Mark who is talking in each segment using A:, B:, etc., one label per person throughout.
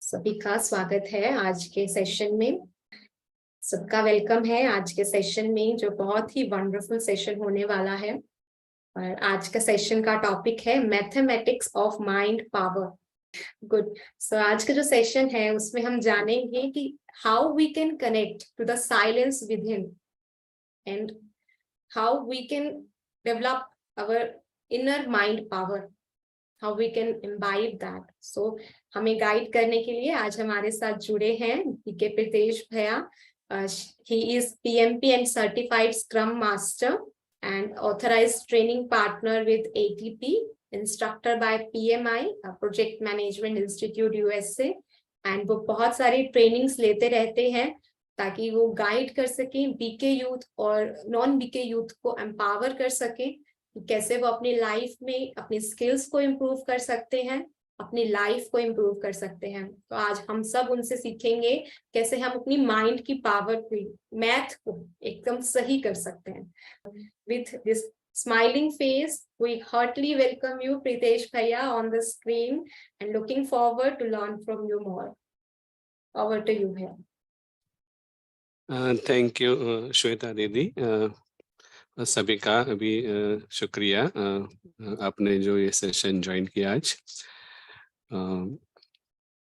A: सभी का स्वागत है आज के सेशन में। सबका वेलकम है आज के सेशन में, जो बहुत ही वंडरफुल सेशन होने वाला है। और आज का सेशन का टॉपिक है mathematics of mind power. Good. So आज का जो सेशन है उसमें हम जानेंगे कि how we can connect to the silence with him and how we can develop our inner mind power, how we can imbibe that. So हमें guide करने के लिए आज हमारे साथ जुड़े हैं पीके प्रीतेश भैया। He is PMP and certified Scrum Master and authorized training partner with ATP, instructor by PMI, Project Management Institute USA, and वो बहुत सारी ट्रेनिंग्स लेते रहते हैं ताकि वो गाइड कर सकें बीके यूथ और नॉन बीके यूथ को एम्पावर कर सकें, कैसे वो अपनी लाइफ में अपनी स्किल्स को इम्प्रूव कर सकते हैं, अपनी लाइफ को इम्प्रूव कर सकते हैं। तो आज हम सब उनसे सीखेंगे कैसे हम अपनी माइंड की पावर को, मैथ को एकदम सही कर सकते हैं। With this smiling face we heartly welcome you Pritesh भैया on the screen and looking forward to learn from you more. Over to you भैया।
B: थैंक यू श्वेता दीदी। सभी का अभी शुक्रिया आपने जो ये सेशन ज्वाइन किया आज।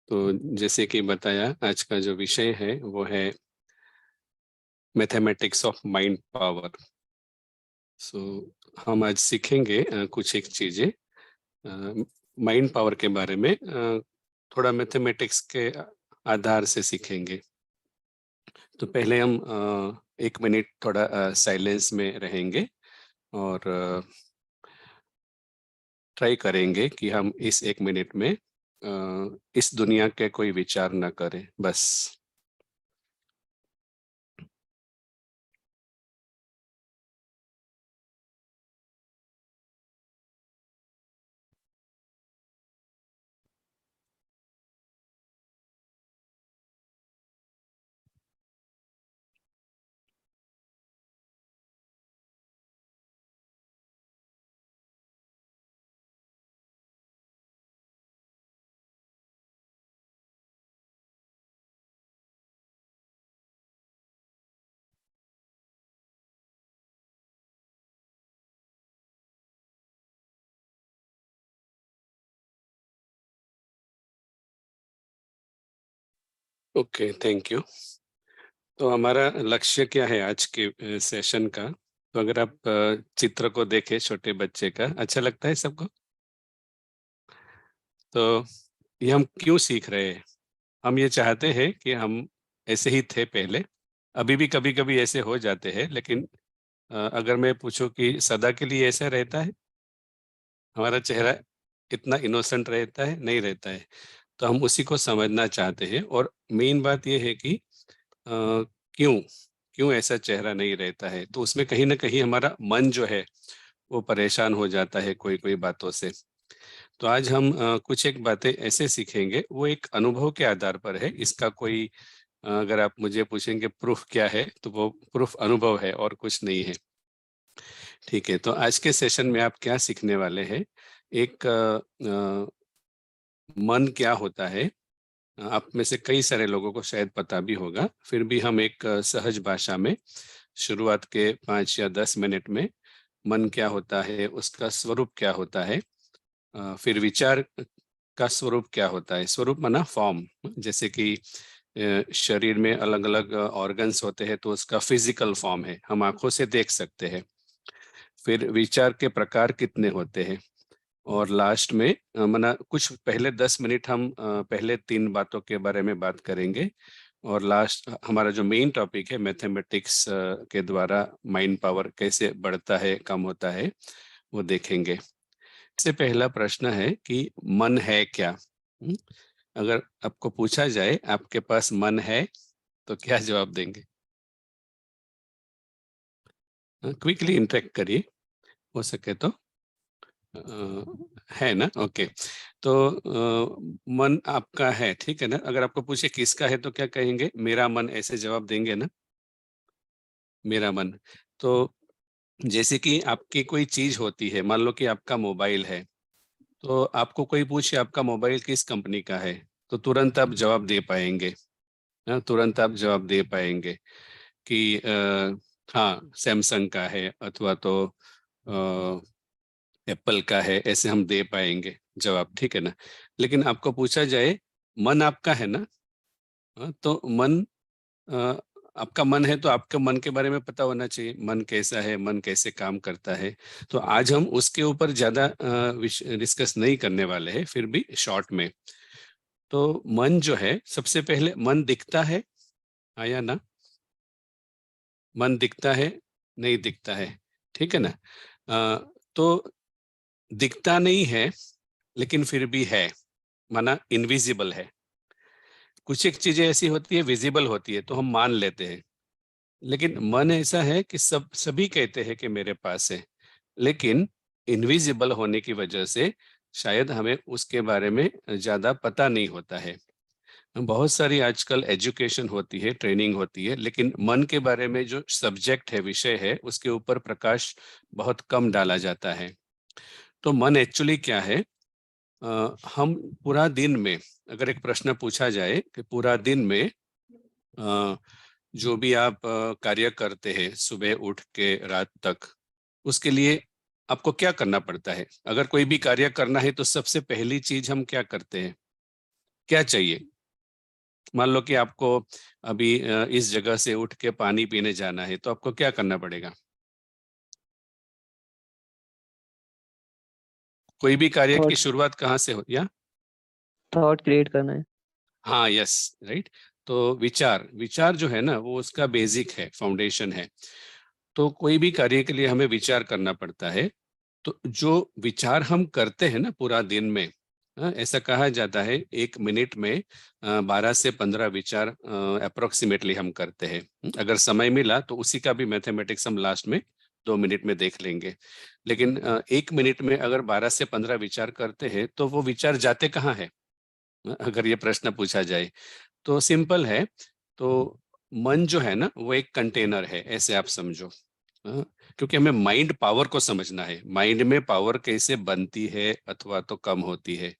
B: तो जैसे कि बताया, आज का जो विषय है वो है मैथमेटिक्स ऑफ माइंड पावर। सो हम आज सीखेंगे कुछ एक चीज़ें माइंड पावर के बारे में, थोड़ा मैथमेटिक्स के आधार से सीखेंगे। तो पहले हम 1 मिनट थोड़ा साइलेंस में रहेंगे और ट्राई करेंगे कि हम इस 1 मिनट में इस दुनिया के कोई विचार न करें, बस। Okay, thank you. तो हमारा लक्ष्य क्या है आज के सेशन का? तो अगर आप चित्र को देखें छोटे बच्चे का, अच्छा लगता है सबको? तो ये हम क्यों सीख रहे हैं? हम ये चाहते हैं कि हम ऐसे ही थे पहले, अभी भी कभी कभी ऐसे हो जाते हैं, लेकिन अगर मैं पूछूं कि सदा के लिए ऐसा रहता है, हमारा चेहरा इतना इनोसेंट रहता है? नहीं रहता है। तो हम उसी को समझना चाहते हैं। और मेन बात यह है कि क्यों क्यों ऐसा चेहरा नहीं रहता है। तो उसमें कहीं ना कहीं हमारा मन जो है वो परेशान हो जाता है कोई कोई बातों से। तो आज हम कुछ एक बातें ऐसे सीखेंगे, वो एक अनुभव के आधार पर है। इसका कोई अगर आप मुझे पूछेंगे प्रूफ क्या है, तो वो प्रूफ अनुभव है और कुछ नहीं है। ठीक है, तो आज के सेशन में आप क्या सीखने वाले हैं? एक मन क्या होता है, आप में से कई सारे लोगों को शायद पता भी होगा, फिर भी हम एक सहज भाषा में शुरुआत के 5 या 10 मिनट में मन क्या होता है, उसका स्वरूप क्या होता है, फिर विचार का स्वरूप क्या होता है। स्वरूप माना फॉर्म, जैसे कि शरीर में अलग अलग ऑर्गन्स होते हैं, तो उसका फिजिकल फॉर्म है, हम आंखों से देख सकते हैं। फिर विचार के प्रकार कितने होते हैं, और लास्ट में माना कुछ पहले 10 मिनट हम पहले 3 बातों के बारे में बात करेंगे, और लास्ट हमारा जो मेन टॉपिक है मैथमेटिक्स के द्वारा माइंड पावर कैसे बढ़ता है, कम होता है, वो देखेंगे। इससे पहला प्रश्न है कि मन है क्या? अगर आपको पूछा जाए आपके पास मन है, तो क्या जवाब देंगे? क्विकली इंटरेक्ट करिए, हो सके तो। है ना? ओके। तो मन आपका है, ठीक है ना? अगर आपको पूछे किसका है, तो क्या कहेंगे? मेरा मन, ऐसे जवाब देंगे ना? मेरा मन। तो जैसे कि आपकी कोई चीज होती है, मान लो कि आपका मोबाइल है, तो आपको कोई पूछे आपका मोबाइल किस कंपनी का है, तो तुरंत आप जवाब दे पाएंगे। तुरंत आप जवाब दे पाएंगे कि हाँ सैमसंग का है अथवा तो एप्पल का है, ऐसे हम दे पाएंगे जवाब, ठीक है ना। लेकिन आपको पूछा जाए मन आपका है ना, तो मन अ, आपका मन है तो आपके मन के बारे में पता होना चाहिए, मन कैसा है, मन कैसे काम करता है। तो आज हम उसके ऊपर ज्यादा डिस्कस नहीं करने वाले हैं, फिर भी शॉर्ट में। तो मन जो है, सबसे पहले मन दिखता है, आया ना, मन दिखता है, नहीं दिखता है, ठीक है ना। तो दिखता नहीं है लेकिन फिर भी है, माना इनविजिबल है। कुछ एक चीजें ऐसी होती है विजिबल होती है तो हम मान लेते हैं, लेकिन मन ऐसा है कि सभी कहते हैं कि मेरे पास है, लेकिन इनविजिबल होने की वजह से शायद हमें उसके बारे में ज्यादा पता नहीं होता है। बहुत सारी आजकल एजुकेशन होती है, ट्रेनिंग होती है, लेकिन मन के बारे में जो सब्जेक्ट है, विषय है, उसके ऊपर प्रकाश बहुत कम डाला जाता है। तो मन एक्चुअली क्या है? हम पूरा दिन में, अगर एक प्रश्न पूछा जाए कि पूरा दिन में जो भी आप कार्य करते हैं सुबह उठ के रात तक, उसके लिए आपको क्या करना पड़ता है? अगर कोई भी कार्य करना है तो सबसे पहली चीज हम क्या करते हैं, क्या चाहिए? मान लो कि आपको अभी इस जगह से उठ के पानी पीने जाना है, तो आपको क्या करना पड़ेगा? कोई भी कार्य की
C: थॉट
B: शुरुआत कहाँ से हो या?
C: थॉट क्रिएट करना है।
B: हाँ, यस, राइट। तो विचार, विचार जो है ना, वो उसका बेसिक है, फाउंडेशन है। तो कोई भी कार्य के लिए हमें विचार करना पड़ता है। तो जो विचार हम करते हैं ना पूरा दिन में, ऐसा कहा जाता है 1 मिनट में 12 से 15 विचार अप्रोक्सीमेटली हम करते हैं। अगर समय मिला तो उसी का भी मैथमेटिक्स हम लास्ट में 2 मिनट में देख लेंगे। लेकिन 1 मिनट में अगर 12 से 15 विचार करते हैं तो वो विचार जाते कहाँ है? अगर ये प्रश्न पूछा जाए तो सिंपल है। तो मन जो है ना, वो एक कंटेनर है, ऐसे आप समझो। हाँ, क्योंकि हमें माइंड पावर को समझना है, माइंड में पावर कैसे बनती है अथवा तो कम होती है।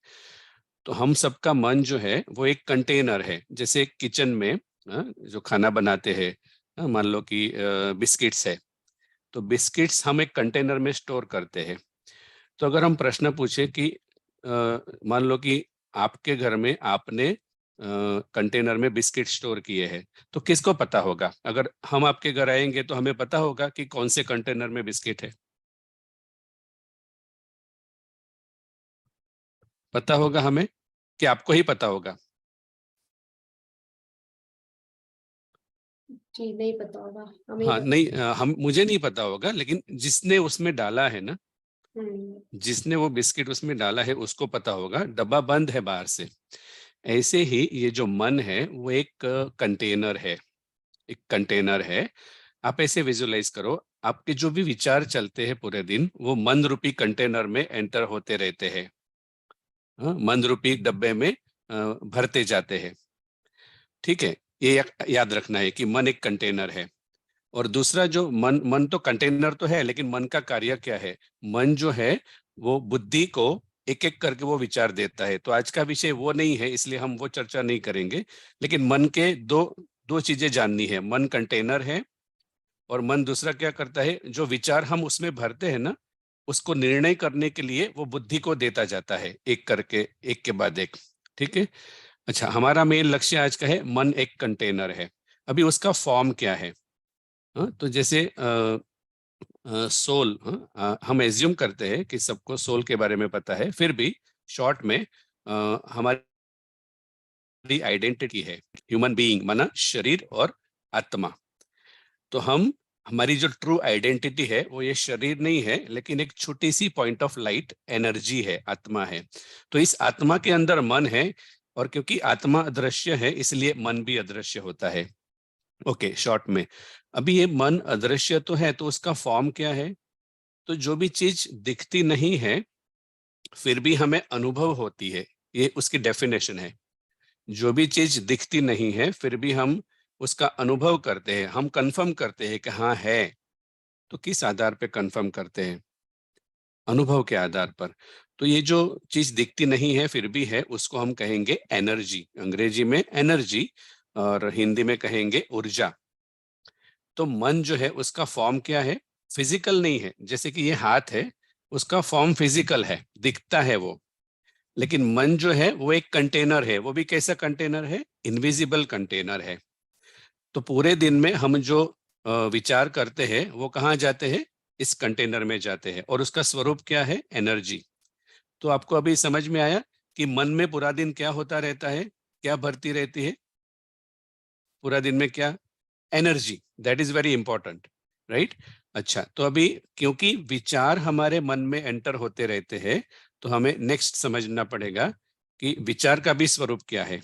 B: तो हम सबका मन जो है वो एक कंटेनर है, जैसे किचन में जो खाना बनाते हैं, मान लो कि बिस्किट्स है, तो बिस्किट्स हम एक कंटेनर में स्टोर करते हैं। तो अगर हम प्रश्न पूछे कि मान लो कि आपके घर में आपने कंटेनर में बिस्किट स्टोर किए हैं, तो किसको पता होगा? अगर हम आपके घर आएंगे तो हमें पता होगा कि कौन से कंटेनर में बिस्किट है? पता होगा हमें कि आपको ही पता होगा?
A: जी नहीं पता होगा हमें
B: हाँ, नहीं, हम मुझे नहीं पता होगा, लेकिन जिसने उसमें डाला है ना,
A: हम्म।
B: जिसने वो बिस्किट उसमें डाला है उसको पता होगा, डब्बा बंद है बाहर से। ऐसे ही ये जो मन है वो एक कंटेनर है, एक कंटेनर है। आप ऐसे विजुलाइज करो, आपके जो भी विचार चलते हैं पूरे दिन, वो मन रूपी कंटेनर में एंटर होते रहते हैं। मन रूपी डब्बे में भरते जाते हैं, ठीक है। ये याद रखना है कि मन एक कंटेनर है। और दूसरा, जो मन मन तो कंटेनर तो है, लेकिन मन का कार्य क्या है? मन जो है वो बुद्धि को एक एक करके वो विचार देता है। तो आज का विषय वो नहीं है, इसलिए हम वो चर्चा नहीं करेंगे। लेकिन मन के दो दो चीजें जाननी है, मन कंटेनर है और मन दूसरा क्या करता है, जो विचार हम उसमें भरते हैं ना, उसको निर्णय करने के लिए वो बुद्धि को देता जाता है, एक करके, एक के बाद एक, ठीक है। अच्छा, हमारा मेन लक्ष्य आज का है मन एक कंटेनर है। अभी उसका फॉर्म क्या है? तो जैसे सोल, हम एज्यूम करते हैं कि सबको सोल के बारे में पता है, फिर भी शॉर्ट में हमारी आइडेंटिटी है ह्यूमन बीइंग, माना शरीर और आत्मा। तो हम, हमारी जो ट्रू आइडेंटिटी है वो ये शरीर नहीं है, लेकिन एक छोटी सी पॉइंट ऑफ लाइट एनर्जी है, आत्मा है। तो इस आत्मा के अंदर मन है, और क्योंकि आत्मा अदृश्य है इसलिए मन भी अदृश्य होता है। ओके, शॉर्ट में, अभी ये मन अदृश्य तो है, तो उसका फॉर्म क्या है? तो जो भी चीज दिखती नहीं है फिर भी हमें अनुभव होती है, ये उसकी डेफिनेशन है। जो भी चीज दिखती नहीं है फिर भी हम उसका अनुभव करते हैं, हम कंफर्म करते हैं कि हाँ है। तो किस आधार पे कंफर्म करते हैं? अनुभव के आधार पर। तो ये जो चीज दिखती नहीं है फिर भी है, उसको हम कहेंगे एनर्जी। अंग्रेजी में एनर्जी और हिंदी में कहेंगे ऊर्जा। तो मन जो है उसका फॉर्म क्या है? फिजिकल नहीं है। जैसे कि ये हाथ है, उसका फॉर्म फिजिकल है, दिखता है वो। लेकिन मन जो है वो एक कंटेनर है। वो भी कैसा कंटेनर है? इनविजिबल कंटेनर है। तो पूरे दिन में हम जो विचार करते हैं वो कहाँ जाते हैं? इस कंटेनर में जाते हैं। और उसका स्वरूप क्या है? एनर्जी। तो आपको अभी समझ में आया कि मन में पूरा दिन क्या होता रहता है, क्या भरती रहती है पूरा दिन में? क्या? Energy. That is very important, right? अच्छा, तो अभी क्योंकि विचार हमारे मन में एंटर होते रहते हैं, तो हमें नेक्स्ट समझना पड़ेगा कि विचार का भी स्वरूप क्या है।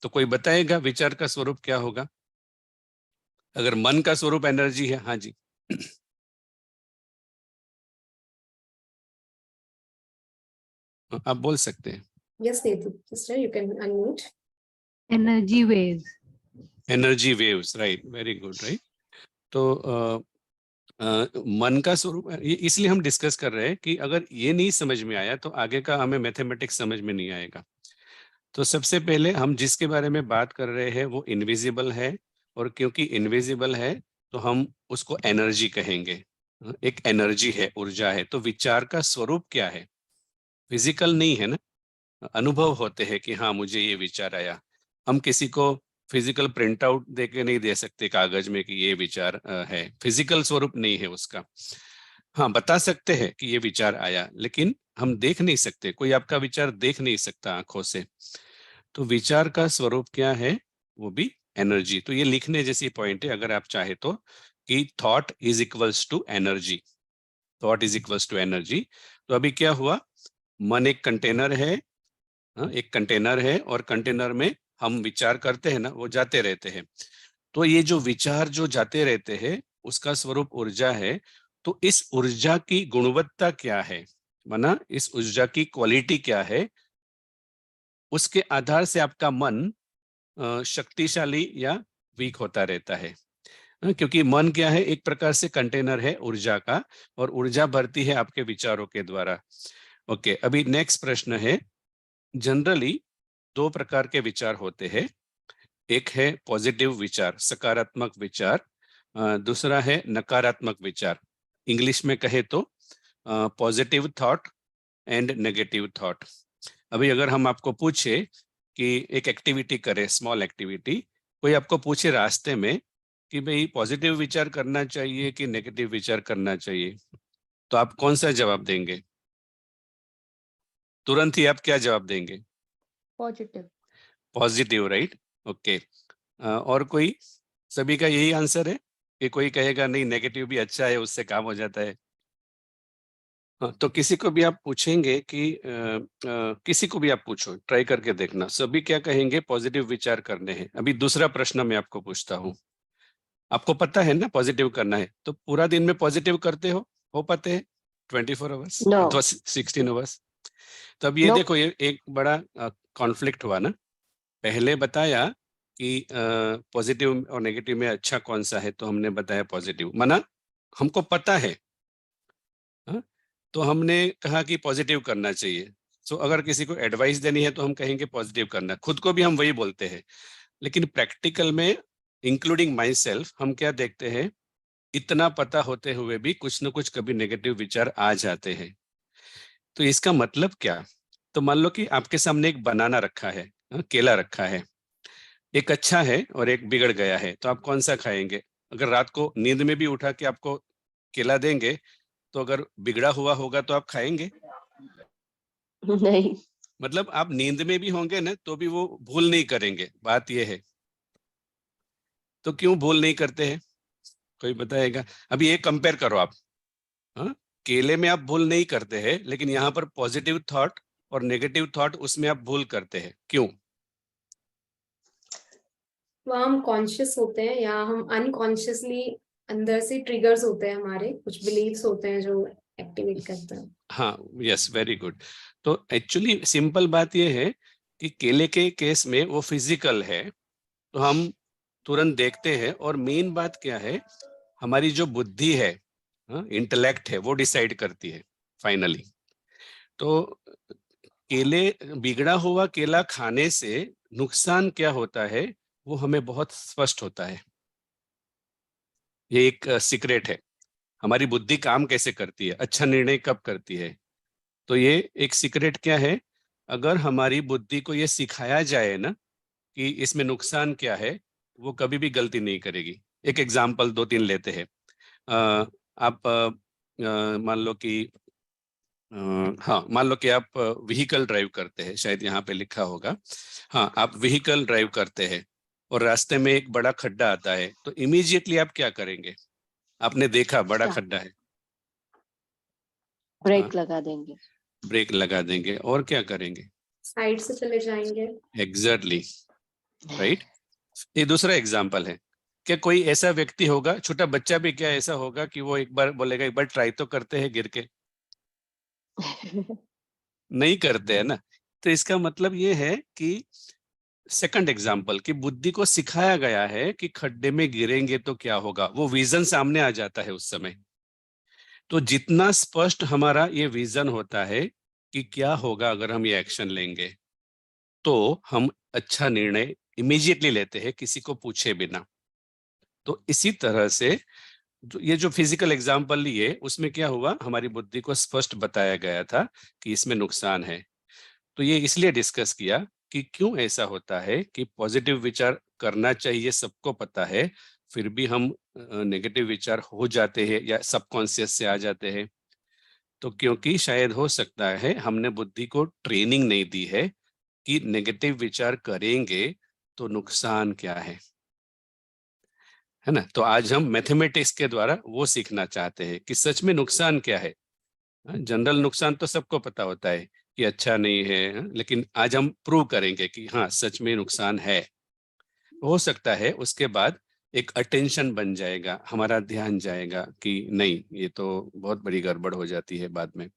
B: तो कोई बताएगा विचार का स्वरूप क्या होगा? अगर मन का स्वरूप एनर्जी है, हाँ जी आप बोल सकते हैं।
A: Yes, Neetu, sister, you can unmute.
D: Energy waves.
B: Energy waves, right, very good, right. तो मन का स्वरूप इसलिए हम डिस्कस कर रहे हैं कि अगर ये नहीं समझ में आया तो आगे का हमें मैथमेटिक्स समझ में नहीं आएगा। तो सबसे पहले हम जिसके बारे में बात कर रहे हैं वो इनविजिबल है, और क्योंकि इनविजिबल है तो हम उसको एनर्जी कहेंगे। एक एनर्जी है, ऊर्जा है। तो विचार का स्वरूप क्या है? फिजिकल नहीं है ना, अनुभव होते हैं कि हाँ मुझे ये विचार आया। हम किसी को फिजिकल प्रिंट आउट दे के नहीं दे सकते कागज में कि ये विचार है। फिजिकल स्वरूप नहीं है उसका। हाँ, बता सकते हैं कि ये विचार आया, लेकिन हम देख नहीं सकते। कोई आपका विचार देख नहीं सकता आंखों से। तो विचार का स्वरूप क्या है? वो भी एनर्जी। तो ये लिखने जैसी पॉइंट है अगर आप चाहे तो, कि thought is equals to energy. Thought is equals to energy. तो अभी क्या हुआ? मन एक कंटेनर है। एक कंटेनर है और कंटेनर में हम विचार करते हैं ना, वो जाते रहते हैं। तो ये जो विचार जो जाते रहते हैं उसका स्वरूप ऊर्जा है। तो इस ऊर्जा की गुणवत्ता क्या है, माना इस ऊर्जा की क्वालिटी क्या है, उसके आधार से आपका मन शक्तिशाली या वीक होता रहता है। क्योंकि मन क्या है? एक प्रकार से कंटेनर है ऊर्जा का, और ऊर्जा बढ़ती है आपके विचारों के द्वारा। ओके, अभी नेक्स्ट प्रश्न है। जनरली दो प्रकार के विचार होते हैं। एक है पॉजिटिव विचार, सकारात्मक विचार। दूसरा है नकारात्मक विचार। इंग्लिश में कहे तो positive thought and negative thought. अभी अगर हम आपको पूछे कि एक एक्टिविटी करे, स्मॉल एक्टिविटी, कोई आपको पूछे रास्ते में कि भाई पॉजिटिव विचार करना चाहिए कि नेगेटिव विचार करना चाहिए, तो आप कौन सा जवाब देंगे? तुरंत ही आप क्या जवाब देंगे?
D: Positive.
B: Positive, right? ओके। और कोई? सभी का यही आंसर है कि कोई कहेगा नहीं नेगेटिव भी अच्छा है, उससे काम हो जाता है? हाँ, तो किसी को भी आप पूछेंगे कि किसी को भी आप पूछो, ट्राई करके देखना, सभी क्या कहेंगे? पॉजिटिव विचार करने हैं। अभी दूसरा प्रश्न मैं आपको पूछता हूँ। आपको पता है ना पॉजिटिव करना है, तो पूरा दिन में पॉजिटिव करते हो पाते हैं 24 आवर्स
C: No.
B: अथवा 16 आवर्स? तो अब ये
C: Nope.
B: देखो, ये एक बड़ा कॉन्फ्लिक्ट हुआ ना। पहले बताया कि पॉजिटिव और नेगेटिव में अच्छा कौन सा है, तो हमने बताया पॉजिटिव, माना हमको पता है। हाँ? तो हमने कहा कि पॉजिटिव करना चाहिए। तो अगर किसी को एडवाइस देनी है तो हम कहेंगे पॉजिटिव करना। खुद को भी हम वही बोलते हैं, लेकिन प्रैक्टिकल में इंक्लूडिंग माई सेल्फ हम क्या देखते हैं? इतना पता होते हुए भी कुछ न कुछ कभी नेगेटिव विचार आ जाते हैं। तो इसका मतलब क्या? तो मान लो कि आपके सामने एक बनाना रखा है, केला रखा है। एक अच्छा है और एक बिगड़ गया है, तो आप कौन सा खाएंगे? अगर रात को नींद में भी उठा के आपको केला देंगे, तो अगर बिगड़ा हुआ होगा तो आप खाएंगे?
C: नहीं।
B: मतलब आप नींद में भी होंगे ना तो भी वो भूल नहीं करेंगे, बात ये है। तो क्यों भूल नहीं करते हैं? कोई बताएगा? अभी ये कंपेयर करो आप। हाँ, केले में आप भूल नहीं करते हैं, लेकिन यहाँ पर पॉजिटिव थॉट और नेगेटिव थॉट उसमें आप भूल करते हैं, क्यों?
A: वहाँ हम कॉन्शियस होते हैं या हम अनकॉन्शियसली अंदर से ट्रिगर्स होते हैं, हमारे कुछ बिलीव्स होते हैं जो एक्टिवेट करते हैं।
B: हाँ, यस, वेरी गुड। तो एक्चुअली सिंपल बात यह है कि केले के केस में वो फिजिकल है, तो हम तुरंत देखते हैं। और मेन बात क्या है? हमारी जो बुद्धि है, इंटेलेक्ट है, वो डिसाइड करती है फाइनली। तो केले, बिगड़ा हुआ केला खाने से नुकसान क्या होता है वो हमें बहुत स्पष्ट होता है। ये एक सीक्रेट है। हमारी बुद्धि काम कैसे करती है, अच्छा निर्णय कब करती है, तो ये एक सीक्रेट क्या है, अगर हमारी बुद्धि को ये सिखाया जाए ना कि इसमें नुकसान क्या है, वो कभी भी गलती नहीं करेगी। एक एग्जाम्पल 2-3 लेते हैं। आप मान लो कि हाँ, मान लो कि आप व्हीकल ड्राइव करते हैं, शायद यहाँ पे लिखा होगा। हाँ, आप व्हीकल ड्राइव करते हैं और रास्ते में एक बड़ा खड्डा आता है, तो इमीडिएटली आप क्या करेंगे? आपने देखा बड़ा
C: क्या?
B: खड्डा है,
C: ब्रेक लगा देंगे।
B: ब्रेक लगा देंगे और क्या करेंगे?
A: साइड से चले जाएंगे।
B: Exactly, right. ये दूसरा एग्जाम्पल है। क्या कोई ऐसा व्यक्ति होगा, छोटा बच्चा भी क्या ऐसा होगा कि वो एक बार बोलेगा एक बार ट्राई तो करते हैं गिर के? नहीं करते हैं ना। तो इसका मतलब ये है कि सेकंड एग्जाम्पल कि बुद्धि को सिखाया गया है कि खड्डे में गिरेंगे तो क्या होगा, वो विजन सामने आ जाता है उस समय। तो जितना स्पष्ट हमारा ये विजन होता है कि क्या होगा अगर हम ये एक्शन लेंगे, तो हम अच्छा निर्णय इमीडिएटली लेते हैं किसी को पूछे बिना। तो इसी तरह से ये जो फिजिकल एग्जाम्पल लिए उसमें क्या हुआ, हमारी बुद्धि को स्पष्ट बताया गया था कि इसमें नुकसान है। तो ये इसलिए डिस्कस किया कि क्यों ऐसा होता है कि पॉजिटिव विचार करना चाहिए, सबको पता है, फिर भी हम नेगेटिव विचार हो जाते हैं या सबकॉन्शियस से आ जाते हैं। तो क्योंकि शायद हो सकता है हमने बुद्धि को ट्रेनिंग नहीं दी है कि नेगेटिव विचार करेंगे तो नुकसान क्या है ना। तो आज हम मैथमेटिक्स के द्वारा वो सीखना चाहते हैं कि सच में नुकसान क्या है। जनरल नुकसान तो सबको पता होता है कि अच्छा नहीं है, लेकिन आज हम प्रूव करेंगे कि हाँ सच में नुकसान है। हो सकता है उसके बाद एक अटेंशन बन जाएगा, हमारा ध्यान जाएगा कि नहीं ये तो बहुत बड़ी गड़बड़ हो जाती है बाद में।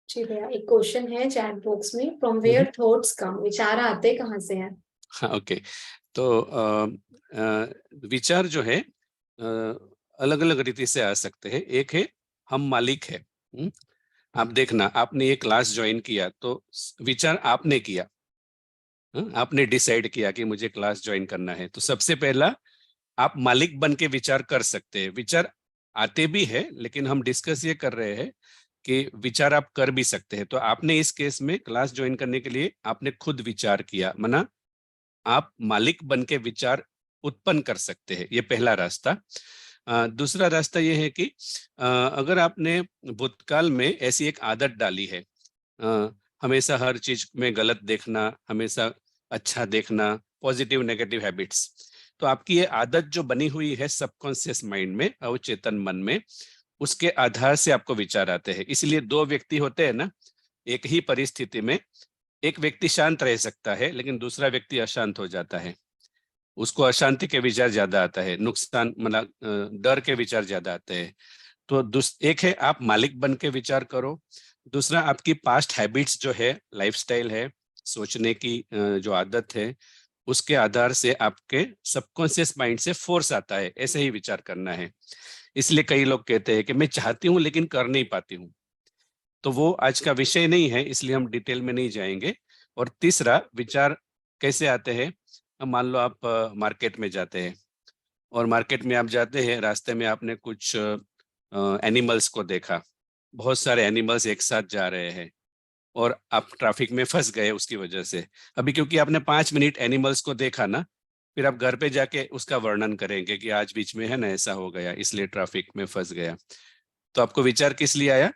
A: जी भैया, एक क्वेश्चन है चैट बॉक्स में, फ्रॉम वेयर थॉट्स कम, विचार आते कहाँ से हैं?
B: हाँ, ओके। तो विचार जो है अलग अलग रीति से आ सकते हैं। एक है हम मालिक है। आप देखना, आपने ये क्लास ज्वाइन किया तो विचार आपने किया। आपने डिसाइड किया कि मुझे क्लास ज्वाइन करना है, तो सबसे पहला आप मालिक बन के विचार कर सकते हैं। विचार आते भी है, लेकिन हम डिस्कस ये कर रहे हैं कि विचार आप कर भी सकते हैं। तो आपने इस केस में क्लास ज्वाइन करने के लिए आपने खुद विचार किया, माना आप मालिक बन के विचार उत्पन्न कर सकते हैं। ये पहला रास्ता। दूसरा रास्ता ये है कि अगर आपने भूतकाल में ऐसी एक आदत डाली है, हमेशा हर चीज में गलत देखना, हमेशा अच्छा देखना, पॉजिटिव नेगेटिव हैबिट्स, तो आपकी ये आदत जो बनी हुई है सबकॉन्शियस माइंड में, अवचेतन मन में, उसके आधार से आपको विचार आते हैं। इसलिए दो व्यक्ति होते हैं ना, एक ही परिस्थिति में एक व्यक्ति शांत रह सकता है लेकिन दूसरा व्यक्ति अशांत हो जाता है। उसको अशांति के विचार ज्यादा आता है, नुकसान मतलब डर के विचार ज्यादा आते हैं। तो एक है आप मालिक बन के विचार करो, दूसरा आपकी पास्ट हैबिट्स जो है, लाइफस्टाइल है, सोचने की जो आदत है, उसके आधार से आपके सबकॉन्शियस माइंड से फोर्स आता है ऐसे ही विचार करना है। इसलिए कई लोग कहते हैं कि मैं चाहती हूं लेकिन कर नहीं पाती हूँ। तो वो आज का विषय नहीं है, इसलिए हम डिटेल में नहीं जाएंगे। और तीसरा विचार कैसे आते हैं, मान लो आप मार्केट में जाते हैं और मार्केट में आप जाते हैं, रास्ते में आपने कुछ एनिमल्स को देखा, बहुत सारे एनिमल्स एक साथ जा रहे हैं और आप ट्रैफिक में फंस गए उसकी वजह से। अभी क्योंकि आपने 5 मिनट एनिमल्स को देखा ना, फिर आप घर पे जाके उसका वर्णन करेंगे कि आज बीच में है ना ऐसा हो गया इसलिए ट्रैफिक में फंस गया। तो आपको विचार किस लिए आया?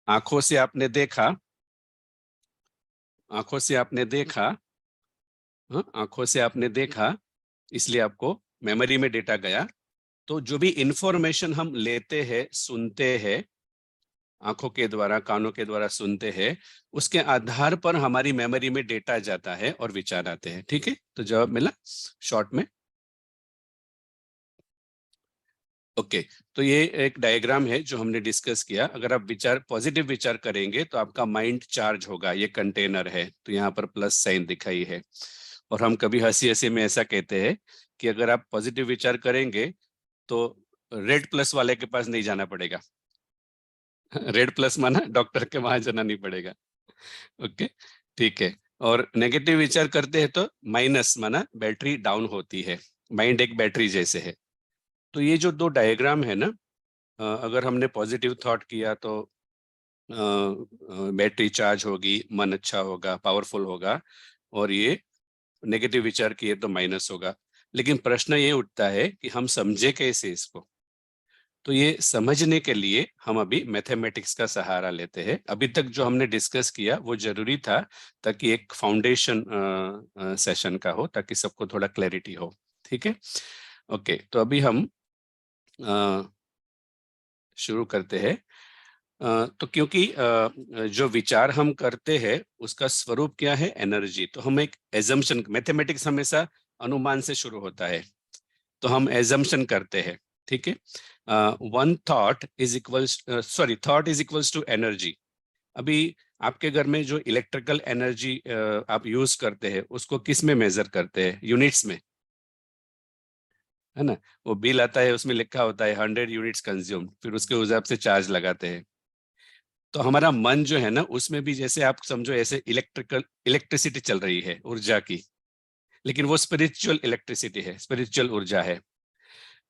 B: आंखों से आपने देखा, आंखों से आपने देखा, हाँ, आंखों से आपने देखा, इसलिए आपको मेमोरी में डेटा गया। तो जो भी इंफॉर्मेशन हम लेते हैं, सुनते हैं, आंखों के द्वारा, कानों के द्वारा सुनते हैं, उसके आधार पर हमारी मेमोरी में डेटा जाता है और विचार आते हैं। ठीक है, तो जवाब मिला शॉर्ट में। ओके, तो ये एक डायग्राम है जो हमने डिस्कस किया। अगर आप विचार पॉजिटिव विचार करेंगे तो आपका माइंड चार्ज होगा, ये कंटेनर है, तो यहाँ पर प्लस साइन दिखाई है। और हम कभी हंसी हंसी में ऐसा कहते हैं कि अगर आप पॉजिटिव विचार करेंगे तो रेड प्लस वाले के पास नहीं जाना पड़ेगा। रेड प्लस माना डॉक्टर के वहां जाना नहीं पड़ेगा। ओके, ठीक है। और नेगेटिव विचार करते हैं तो माइनस माना बैटरी डाउन होती है, माइंड एक बैटरी जैसे है। तो ये जो दो डायग्राम है ना, अगर हमने पॉजिटिव थॉट किया तो बैटरी चार्ज होगी, मन अच्छा होगा, पावरफुल होगा, और ये नेगेटिव विचार किए तो माइनस होगा। लेकिन प्रश्न ये उठता है कि हम समझे कैसे इसको। तो ये समझने के लिए हम अभी मैथमेटिक्स का सहारा लेते हैं। अभी तक जो हमने डिस्कस किया वो जरूरी था ताकि एक फाउंडेशन सेशन का हो, ताकि सबको थोड़ा क्लैरिटी हो। ठीक है, ओके। तो अभी हम शुरू करते हैं। तो क्योंकि जो विचार हम करते हैं उसका स्वरूप क्या है, एनर्जी। तो हम एक एजम्पशन, मैथमेटिक्स हमेशा अनुमान से शुरू होता है, तो हम एजम्पशन करते हैं। ठीक है, one thought is equals, sorry, thought is equals to energy. अभी आपके घर में जो इलेक्ट्रिकल एनर्जी आप यूज करते हैं उसको किस में मेजर करते हैं, यूनिट्स में, है ना। वो बिल आता है, उसमें लिखा होता है 100 यूनिट्स कंज्यूम, फिर उसके हिसाब से चार्ज लगाते हैं। तो हमारा मन जो है ना, उसमें भी जैसे आप समझो ऐसे इलेक्ट्रिसिटी चल रही है, ऊर्जा की, लेकिन वो स्पिरिचुअल इलेक्ट्रिसिटी है, स्पिरिचुअल ऊर्जा है।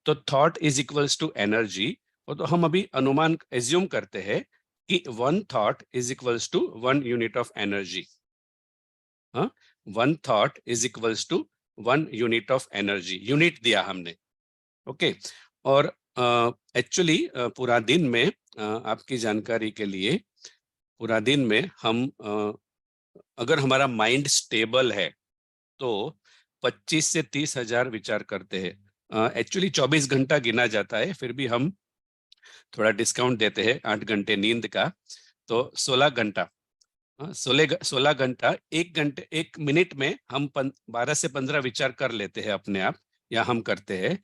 B: तो thought is equals to energy. और तो हम अभी अनुमान एज्यूम करते हैं कि one thought is equals to 1 unit of energy. हाँ, one thought is equals to 1 unit of energy, unit दिया हमने। ओके, और एक्चुअली पूरा दिन में आपकी जानकारी के लिए, पूरा दिन में हम अगर हमारा माइंड स्टेबल है तो 25 से 30 हजार विचार करते हैं। एक्चुअली 24 घंटा गिना जाता है, फिर भी हम थोड़ा डिस्काउंट देते हैं 8 घंटे नींद का, तो 16 घंटा। 16 घंटा, 1 घंटे 1 मिनट में हम 12 से 15 विचार कर लेते हैं अपने आप, या हम करते हैं।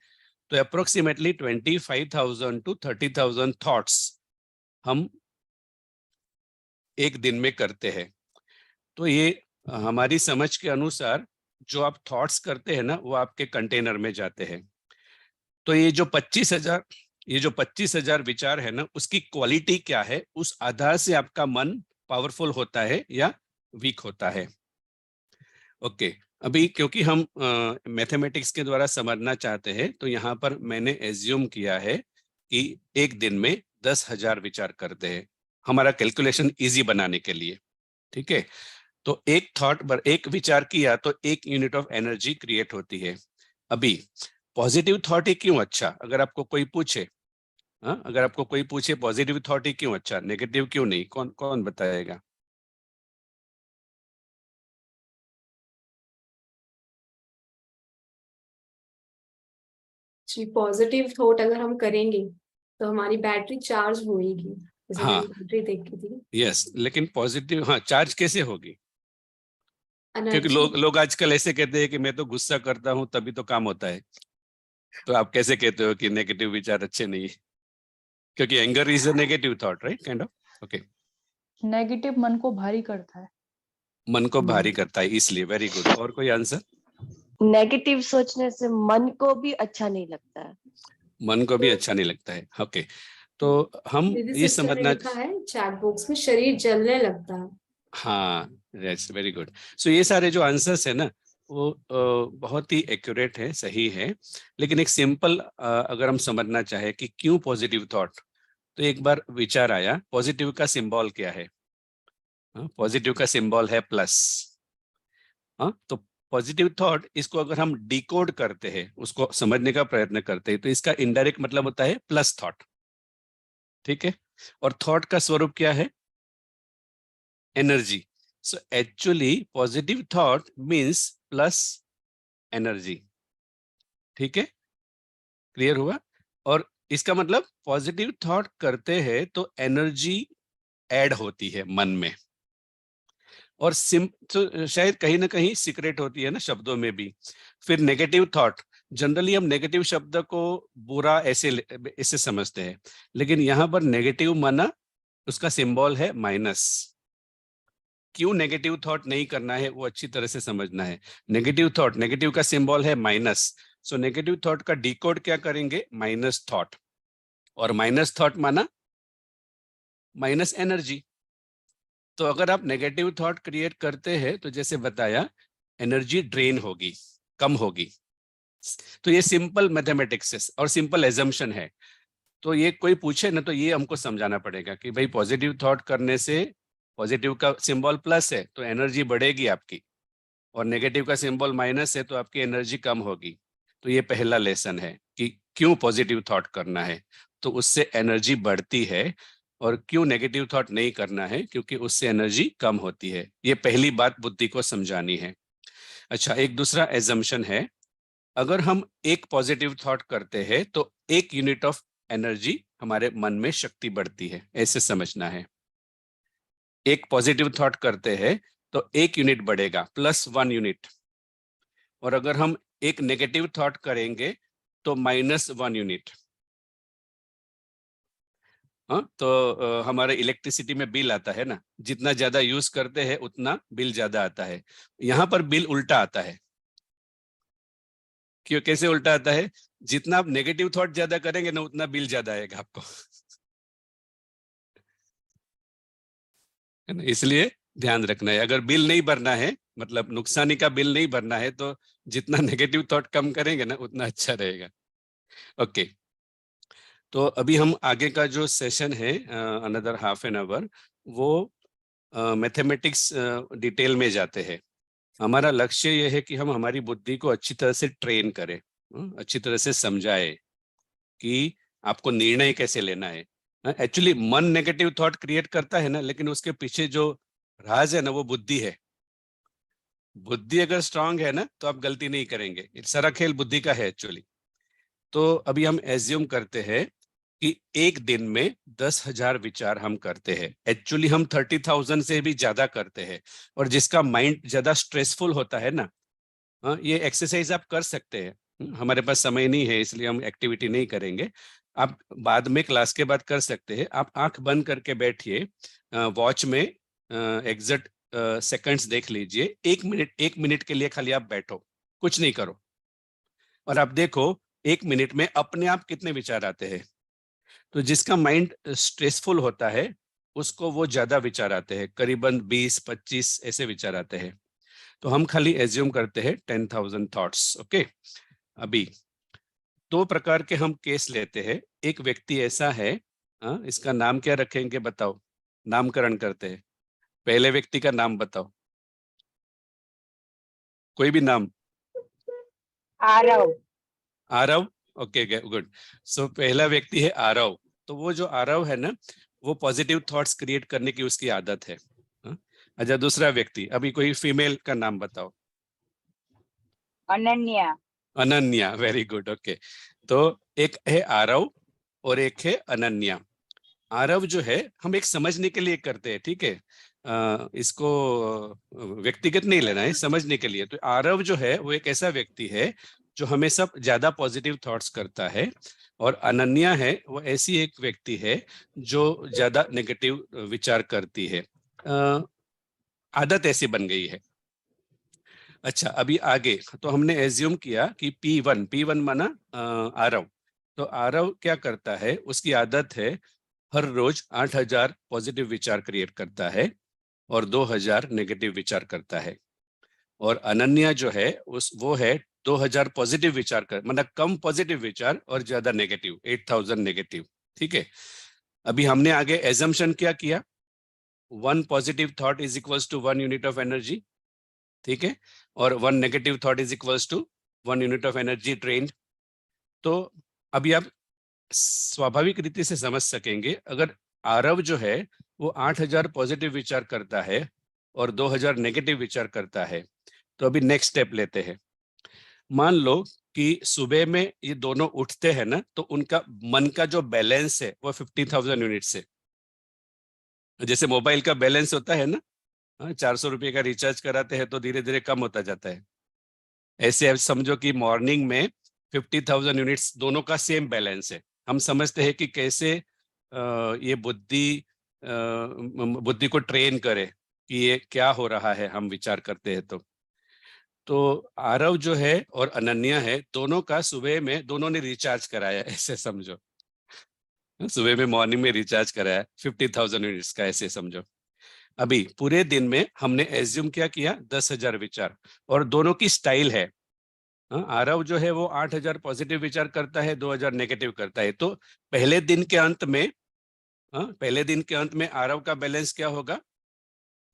B: तो अप्रोक्सीमेटली 25,000 to 30,000 थॉट्स हम एक दिन में करते हैं। तो ये हमारी समझ के अनुसार जो आप थॉट्स करते हैं ना, वो आपके कंटेनर में जाते हैं। तो ये जो 25,000 विचार है ना, उसकी क्वालिटी क्या है, उस आधार से आपका मन पावरफुल होता है या वीक होता है। ओके, अभी क्योंकि हम मैथमेटिक्स के द्वारा समझना चाहते हैं, तो यहाँ पर मैंने एज्यूम किया है कि एक दिन में 10,000 विचार करते हैं, हमारा कैलकुलेशन इजी बनाने के लिए। ठीक है, तो एक थॉट पर एक विचार किया तो 1 यूनिट ऑफ एनर्जी क्रिएट होती है। अभी पॉजिटिव थॉट ही क्यों अच्छा, अगर आपको कोई पूछे, अगर आपको कोई पूछे पॉजिटिव थॉट ही क्यों अच्छा, नेगेटिव क्यों नहीं, कौन कौन बताएगा?
A: जी, पॉजिटिव थॉट अगर हम करेंगे तो हमारी बैटरी चार्ज होएगी, जैसे
B: हाँ,
A: मैंने बैटरी देखी थी।
B: यस, लेकिन पॉजिटिव, हाँ, चार्ज कैसे होगी? क्योंकि
A: एनर्जी।
B: लोग आजकल ऐसे कहते हैं कि मैं तो गुस्सा करता हूं तभी तो काम होता है। तो आप कैसे कहते हो कि नेगेटिव विचार अच्छे नहीं है? क्योंकि anger is a negative thought, right, kind of. Okay,
D: negative मन को भारी करता है।
B: मन को भारी करता है, इसलिए। Very good. और कोई आंसर?
C: नेगेटिव सोचने से मन को भी अच्छा नहीं लगता है।
B: मन को भी अच्छा नहीं लगता है। ओके, तो हम
A: दीदी
B: ये
A: सिस्टर ने
B: समझना,
A: लिखा है चैट बॉक्स में, शरीर जलने लगता है।
B: हाँ, यस, वेरी गुड। सो ये सारे जो आंसर्स है ना, वो बहुत ही एक्यूरेट है, सही है। लेकिन एक सिंपल अगर हम समझना चाहे कि क्यों पॉजिटिव थॉट, तो एक बार विचार आया, पॉजिटिव का सिंबल क्या है? पॉजिटिव का सिंबल है प्लस। तो पॉजिटिव थॉट, इसको अगर हम डिकोड करते हैं, उसको समझने का प्रयत्न करते हैं, तो इसका इनडायरेक्ट मतलब होता है प्लस थॉट। ठीक है, और थॉट का स्वरूप क्या है? Energy. So actually positive thought means plus energy. ठीक है, क्लियर हुआ? और इसका मतलब पॉजिटिव थॉट करते हैं तो एनर्जी ऐड होती है मन में। और तो शायद कहीं ना कहीं सीक्रेट होती है ना शब्दों में भी। फिर नेगेटिव थॉट, जनरली हम नेगेटिव शब्द को बुरा ऐसे समझते हैं, लेकिन यहाँ पर नेगेटिव माना उसका सिंबल है माइनस। क्यों नेगेटिव थॉट नहीं करना है वो अच्छी तरह से समझना है। नेगेटिव थॉट, नेगेटिव का सिंबल है माइनस। सो नेगेटिव थॉट का डिकोड क्या करेंगे? Minus thought. और माइनस थॉट माना माइनस एनर्जी। तो अगर आप नेगेटिव थॉट क्रिएट करते हैं तो जैसे बताया एनर्जी ड्रेन होगी, कम होगी। तो ये सिंपल मैथमेटिक्स है और सिंपल एजम्पशन है। तो ये कोई पूछे ना तो ये हमको समझाना पड़ेगा कि भाई पॉजिटिव थॉट करने से, पॉजिटिव का सिंबल प्लस है तो एनर्जी बढ़ेगी आपकी, और नेगेटिव का सिंबल माइनस है तो आपकी एनर्जी कम होगी। तो ये पहला लेसन है कि क्यों पॉजिटिव थॉट करना है, तो उससे एनर्जी बढ़ती है, और क्यों नेगेटिव थॉट नहीं करना है, क्योंकि उससे एनर्जी कम होती है। ये पहली बात बुद्धि को समझानी है। अच्छा, एक दूसरा एजम्पशन है, अगर हम एक पॉजिटिव थॉट करते हैं तो 1 यूनिट ऑफ एनर्जी हमारे मन में शक्ति बढ़ती है, ऐसे समझना है। एक पॉजिटिव थॉट करते हैं तो 1 यूनिट बढ़ेगा, +1 यूनिट। और अगर हम एक नेगेटिव थॉट करेंगे तो -1 यूनिट। हाँ, तो हमारे इलेक्ट्रिसिटी में बिल आता है ना, जितना ज्यादा यूज करते हैं उतना बिल ज्यादा आता है। यहाँ पर बिल उल्टा आता है। क्यों, कैसे उल्टा आता है? जितना आप नेगेटिव थॉट ज्यादा करेंगे ना उतना बिल ज्यादा आएगा आपको। है ना? इसलिए ध्यान रखना है, अगर बिल नहीं भरना है, मतलब नुकसानी का बिल नहीं भरना है, तो जितना नेगेटिव थॉट कम करेंगे ना उतना अच्छा रहेगा। ओके, तो अभी हम आगे का जो सेशन है, अनदर हाफ एन आवर, वो मैथमेटिक्स डिटेल में जाते हैं। हमारा लक्ष्य यह है कि हम हमारी बुद्धि को अच्छी तरह से ट्रेन करें, अच्छी तरह से समझाए कि आपको निर्णय कैसे लेना है। एक्चुअली मन नेगेटिव थॉट क्रिएट करता है ना, लेकिन उसके पीछे जो राज है ना वो बुद्धि है। बुद्धि अगर स्ट्रांग है ना तो आप गलती नहीं करेंगे। सारा खेल बुद्धि का है एक्चुअली। तो अभी हम एज्यूम करते हैं कि एक दिन में 10,000 विचार हम करते हैं। एक्चुअली हम 30,000 से भी ज्यादा करते हैं। और जिसका माइंड ज्यादा स्ट्रेसफुल होता है ना, ये एक्सरसाइज आप कर सकते हैं। हमारे पास समय नहीं है इसलिए हम एक्टिविटी नहीं करेंगे। आप बाद में क्लास के बाद कर सकते हैं। आप आंख बंद करके बैठिए, वॉच में एग्जैक्ट सेकंड्स देख लीजिए। 1 मिनट के लिए खाली आप बैठो, कुछ नहीं करो, और आप देखो 1 मिनट में अपने आप कितने विचार आते हैं। तो जिसका माइंड स्ट्रेसफुल होता है उसको वो ज्यादा विचार आते हैं, करीबन 20-25 ऐसे विचार आते हैं। तो हम खाली एज्यूम करते हैं 10,000 थॉट्स। ओके, अभी 2 प्रकार के हम केस लेते हैं। एक व्यक्ति ऐसा है, इसका नाम क्या रखेंगे बताओ? नामकरण करते हैं। पहले व्यक्ति का नाम बताओ, कोई भी नाम।
C: Aarav.
B: Aarav, okay good. So पहला व्यक्ति है आरव। तो वो जो आरव है ना, वो पॉजिटिव थॉट्स क्रिएट करने की उसकी आदत है। अच्छा, दूसरा व्यक्ति, अभी कोई फीमेल का नाम बताओ।
C: Ananya.
B: Ananya, very good. Okay, तो एक है आरव और एक है अनन्या। आरव जो है हम एक समझने के लिए करते हैं, ठीक है? इसको व्यक्तिगत नहीं लेना है, समझने के लिए। तो आरव जो है वो एक ऐसा व्यक्ति है जो हमेशा ज्यादा पॉजिटिव थॉट्स करता है, और अनन्या है वो ऐसी एक व्यक्ति है जो ज्यादा नेगेटिव विचार करती है। आदत ऐसी बन गई है। अच्छा, अभी आगे तो हमने एज्यूम किया कि P1 माना आरव। तो आरव क्या करता है, उसकी आदत है हर रोज 8,000 पॉजिटिव विचार क्रिएट करता है और 2,000 नेगेटिव विचार करता है। और अनन्या जो है वो है 2,000 पॉजिटिव विचार कर, मतलब कम पॉजिटिव विचार और ज्यादा नेगेटिव, 8,000 नेगेटिव। ठीक है, अभी हमने आगे एजम्पशन क्या किया? 1 positive thought is equals to 1 unit of energy, ठीक है, और 1 negative thought is equals to 1 unit of energy drained. तो अभी आप स्वाभाविक रीति से समझ सकेंगे, अगर आरव जो है वो 8,000 पॉजिटिव विचार करता है और 2,000 नेगेटिव विचार करता है, तो अभी नेक्स्ट स्टेप लेते हैं। मान लो कि सुबह में ये दोनों उठते हैं ना, तो उनका मन का जो बैलेंस है वो 50,000 यूनिट से, जैसे मोबाइल का बैलेंस होता है ना, 400 रुपये का रिचार्ज कराते हैं तो धीरे धीरे कम होता जाता है। ऐसे आप समझो कि मॉर्निंग में 50,000 यूनिट्स दोनों का सेम बैलेंस है। हम समझते हैं कि कैसे ये बुद्धि को ट्रेन करे कि ये क्या हो रहा है, हम विचार करते हैं। तो आरव जो है और अनन्या है, दोनों का सुबह में दोनों ने रिचार्ज कराया, ऐसे समझो। सुबह में मॉर्निंग में रिचार्ज कराया 50,000 यूनिट्स का, ऐसे समझो। अभी पूरे दिन में हमने एज्यूम क्या किया, 10,000 विचार, और दोनों की स्टाइल है। आरव जो है वो 8,000 पॉजिटिव विचार करता है, 2,000 नेगेटिव करता है। तो पहले दिन के अंत में आरव का बैलेंस क्या होगा,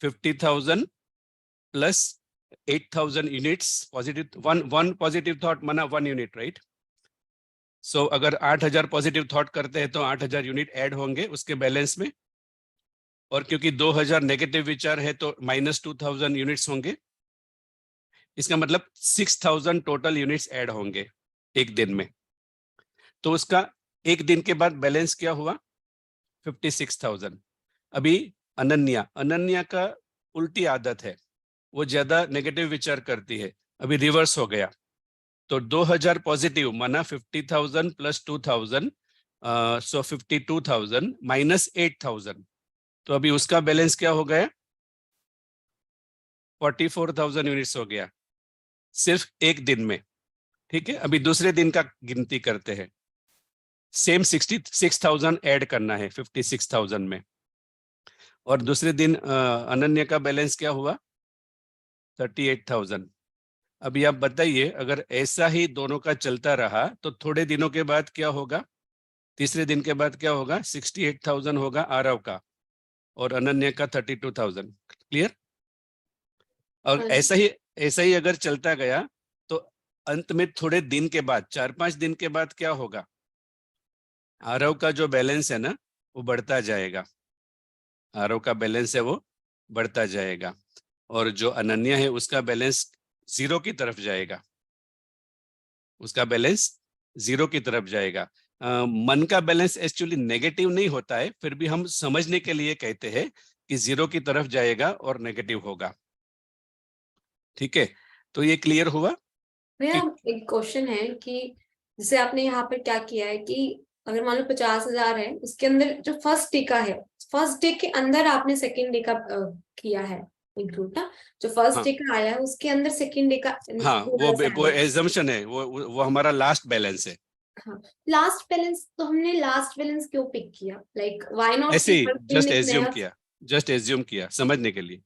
B: 50,000 plus 8,000 units positive, one positive thought माना 1 यूनिट, राइट। सो अगर 8,000 पॉजिटिव थॉट करते हैं तो 8,000 यूनिट ऐड होंगे उसके बैलेंस में, और क्योंकि 2,000 नेगेटिव विचार है तो -2,000 यूनिट्स होंगे। इसका मतलब 6,000 टोटल यूनिट्स ऐड होंगे एक दिन में। तो उसका एक दिन के बाद बैलेंस क्या हुआ, 56,000। अभी अनन्या का उल्टी आदत है, वो ज्यादा नेगेटिव विचार करती है, अभी रिवर्स हो गया। तो 2,000 पॉजिटिव माना 50,000 प्लस 2,000, सो 52,000 माइनस 8,000। तो अभी उसका बैलेंस क्या हो गया, 44,000 यूनिट्स हो गया सिर्फ एक दिन में। ठीक है, अभी दूसरे दिन का गिनती करते हैं। सेम 66,000 ऐड करना है 56,000 में, और दूसरे दिन अनन्या का बैलेंस क्या हुआ, 38,000। अभी आप बताइए, अगर ऐसा ही दोनों का चलता रहा तो थोड़े दिनों के बाद क्या होगा, तीसरे दिन के बाद क्या होगा, 68,000 होगा आरव का, और अनन्या का 32,000। क्लियर। और
A: हाँ
B: ऐसा ही अगर चलता गया तो अंत में थोड़े दिन के बाद, 4-5 दिन के बाद क्या होगा, आरव का जो बैलेंस है ना वो बढ़ता जाएगा, आरव का बैलेंस है वो बढ़ता जाएगा, और जो अनन्या है उसका बैलेंस 0 की तरफ जाएगा, उसका बैलेंस 0 की तरफ जाएगा। मन का बैलेंस एक्चुअली नेगेटिव नहीं होता है, फिर भी हम समझने के लिए कहते हैं कि 0 की तरफ जाएगा और नेगेटिव होगा। ठीक है, तो ये क्लियर हुआ।
A: भैया
B: कि
A: एक क्वेश्चन है कि जैसे आपने यहाँ पर क्या किया है कि अगर मान लो 50,000 है, उसके अंदर जो फर्स्ट डे का है, फर्स्ट डे के अंदर आपने सेकेंड डे का किया है इंक्लूड ना, जो फर्स्ट
B: हाँ
A: डे का आया है उसके अंदर सेकेंड डे का
B: हाँ,
A: थोड़ा सा
B: वो
A: add है।
B: एजम्पशन है, वो हमारा लास्ट बैलेंस है।
A: हाँ, लास्ट बैलेंस, तो हमने लास्ट बैलेंस क्यों पिक किया, लाइक व्हाई नॉट
B: ऐसे
A: कि
B: ही
A: हर दिन एक नया।
B: जस्ट एज्यूम किया समझने के लिए।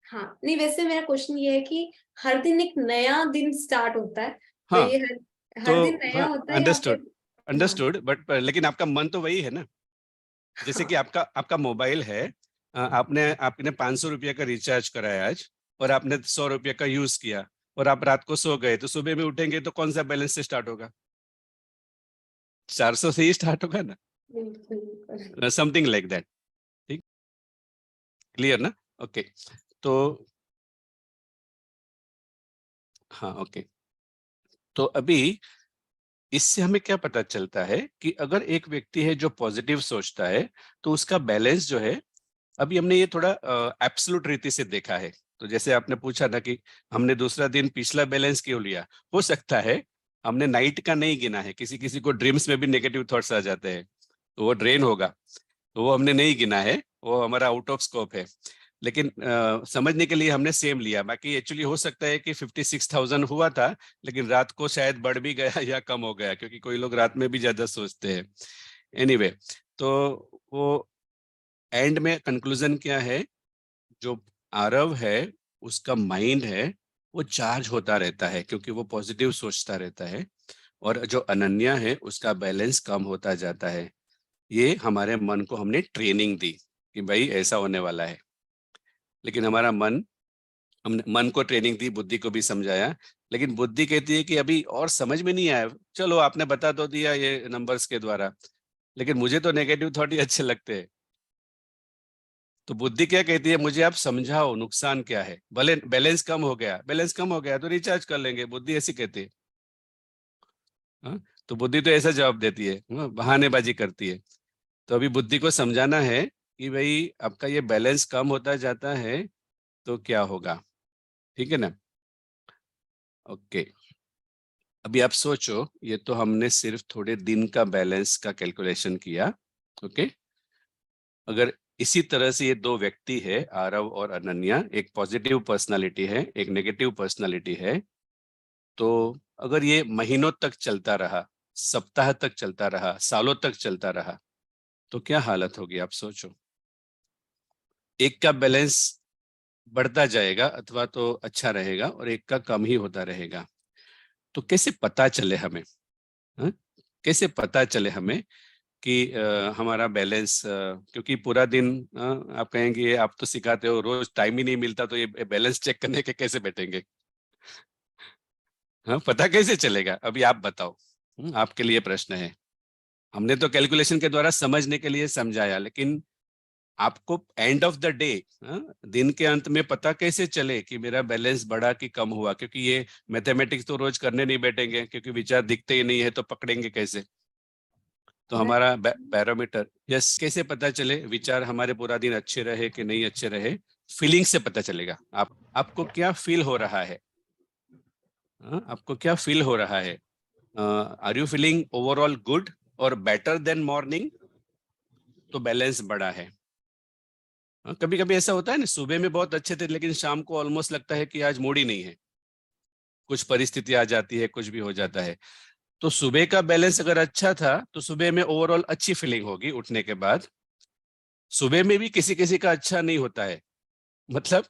A: हाँ नहीं, वैसे मेरा क्वेश्चन ये है कि हर दिन एक नया दिन स्टार्ट होता है, तो
B: हाँ
A: ये
B: तो
A: हर दिन नया
B: हाँ,
A: होता है या
B: अंडरस्टूड,
A: फिर। हाँ
B: अंडरस्टूड, बट लेकिन आपका मन तो वही है ना। जैसे कि
A: हाँ
B: आपका मोबाइल है, आपने 500 रुपये का रिचार्ज कराया आज, और आपने 100 रुपये का यूज किया, और आप रात को सो गए, तो सुबह में उठेंगे तो कौन सा बैलेंस से स्टार्ट होगा, 400 से ही स्टार्ट होगा ना,
A: बिल्कुल।
B: Something like that. ठीक, क्लियर ना। ओके, तो हाँ ओके, तो अभी इससे हमें क्या पता चलता है कि अगर एक व्यक्ति है जो पॉजिटिव सोचता है तो उसका बैलेंस जो है, अभी हमने ये थोड़ा एब्सोल्यूट रीति से देखा है। तो जैसे आपने पूछा ना कि हमने दूसरा दिन पिछला बैलेंस क्यों लिया, हो सकता है हमने नाइट का नहीं गिना है, किसी किसी को ड्रीम्स में भी नेगेटिव थॉट्स आ जाते हैं तो वो ड्रेन होगा, तो वो हमने नहीं गिना है, वो हमारा आउट ऑफ स्कोप है। लेकिन समझने के लिए हमने सेम लिया। बाकी एक्चुअली हो सकता है कि 56,000 हुआ था, लेकिन रात को शायद बढ़ भी गया या कम हो गया, क्योंकि कोई लोग रात में भी ज्यादा सोचते हैं। एनीवे, तो वो एंड में कंक्लूजन क्या है, जो आरव है उसका माइंड है वो चार्ज होता रहता है क्योंकि वो पॉजिटिव सोचता रहता है, और जो अनन्या है उसका बैलेंस कम होता जाता है। ये हमारे मन को हमने ट्रेनिंग दी कि भाई ऐसा होने वाला है, लेकिन हमारा हमने मन को ट्रेनिंग दी, बुद्धि को भी समझाया, लेकिन बुद्धि कहती है कि अभी और समझ में नहीं आया, चलो आपने बता तो दिया ये नंबर्स के द्वारा, लेकिन मुझे तो नेगेटिव थॉट ही अच्छे लगते हैं। तो बुद्धि क्या कहती है, मुझे आप समझाओ नुकसान क्या है, भले बैलेंस कम हो गया तो रिचार्ज कर लेंगे, बुद्धि ऐसी कहती है। हाँ? तो बुद्धि तो ऐसा जवाब देती है, बहानेबाजी करती है। तो अभी बुद्धि को समझाना है कि भाई आपका ये बैलेंस कम होता जाता है तो क्या होगा। ठीक है ना। ओके, अभी आप सोचो, ये तो हमने सिर्फ थोड़े दिन का बैलेंस का कैलकुलेशन किया। ओके, अगर इसी तरह से ये दो व्यक्ति है, आरव और अनन्या, एक पॉजिटिव पर्सनालिटी है एक नेगेटिव पर्सनालिटी है, तो अगर ये महीनों तक चलता रहा, सप्ताह तक चलता रहा, सालों तक चलता रहा, तो क्या हालत होगी आप सोचो। एक का बैलेंस बढ़ता जाएगा अथवा तो अच्छा रहेगा और एक का कम ही होता रहेगा। तो कैसे पता चले हमें, हाँ? कैसे पता चले हमें कि हमारा बैलेंस, क्योंकि पूरा दिन आप कहेंगे आप तो सिखाते हो, रोज टाइम ही नहीं मिलता, तो ये बैलेंस चेक करने के कैसे बैठेंगे? हाँ, पता कैसे चलेगा? अभी आप बताओ। आपके लिए प्रश्न है। हमने तो कैलकुलेशन के द्वारा समझने के लिए समझाया, लेकिन आपको एंड ऑफ द डे, दिन के अंत में पता कैसे चले कि मेरा बैलेंस बढ़ा कि कम हुआ? क्योंकि ये मैथमेटिक्स तो रोज करने नहीं बैठेंगे, क्योंकि विचार दिखते ही नहीं है, तो पकड़ेंगे कैसे? तो हमारा बैरोमीटर, यस, कैसे पता चले विचार हमारे पूरा दिन अच्छे रहे कि नहीं अच्छे रहे? फीलिंग से पता चलेगा। आपको क्या फील हो रहा है? आपको क्या फील हो रहा है? Are you feeling overall good और बेटर देन मॉर्निंग? तो बैलेंस बढ़ा है। कभी कभी ऐसा होता है ना, सुबह में बहुत अच्छे थे लेकिन शाम को ऑलमोस्ट लगता है कि आज मूड ही नहीं है, कुछ परिस्थिति आ जाती है, कुछ भी हो जाता है। तो सुबह का बैलेंस अगर अच्छा था तो सुबह में ओवरऑल अच्छी फीलिंग होगी उठने के बाद। सुबह में भी किसी किसी का अच्छा नहीं होता है, मतलब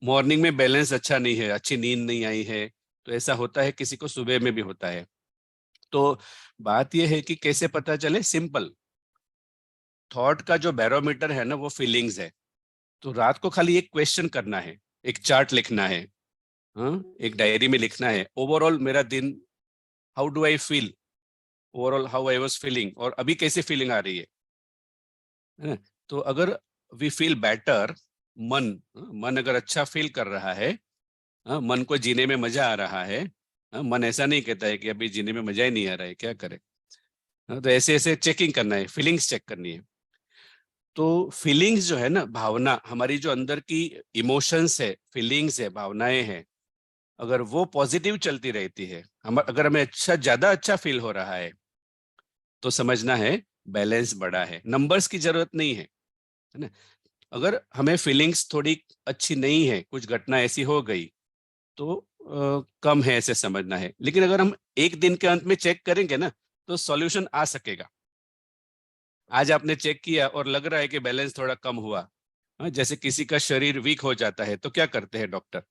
B: मॉर्निंग में बैलेंस अच्छा नहीं है, अच्छी नींद नहीं आई है, तो ऐसा होता है, किसी को सुबह में भी होता है। तो बात यह है कि कैसे पता चले? सिंपल, थॉट का जो बैरोमीटर है ना वो फीलिंग्स है। तो रात को खाली एक क्वेश्चन करना है, एक चार्ट लिखना है, एक डायरी में लिखना है, ओवरऑल मेरा दिन, how do I feel, overall how I was feeling, और अभी कैसे फीलिंग आ रही है? तो अगर वी फील बेटर, मन अगर अच्छा फील कर रहा है, मन को जीने में मजा आ रहा है, मन ऐसा नहीं कहता है कि अभी जीने में मजा ही नहीं आ रहा है, क्या करे? तो ऐसे ऐसे चेकिंग करना है, फीलिंग्स चेक करनी है। तो फीलिंग्स जो है ना, भावना, हमारी जो अंदर की इमोशंस है, फीलिंग्स है, भावनाएं हैं, अगर वो पॉजिटिव चलती रहती है, हम अगर हमें अच्छा, ज्यादा अच्छा फील हो रहा है, तो समझना है बैलेंस बढ़ा है। नंबर्स की जरूरत नहीं है ना? अगर हमें फीलिंग्स थोड़ी अच्छी नहीं है, कुछ घटना ऐसी हो गई, तो कम है, ऐसे समझना है। लेकिन अगर हम एक दिन के अंत में चेक करेंगे ना, तो सॉल्यूशन आ सकेगा। आज आपने चेक किया और लग रहा है कि बैलेंस थोड़ा कम हुआ, जैसे किसी का शरीर वीक हो जाता है, तो क्या करते हैं डॉक्टर?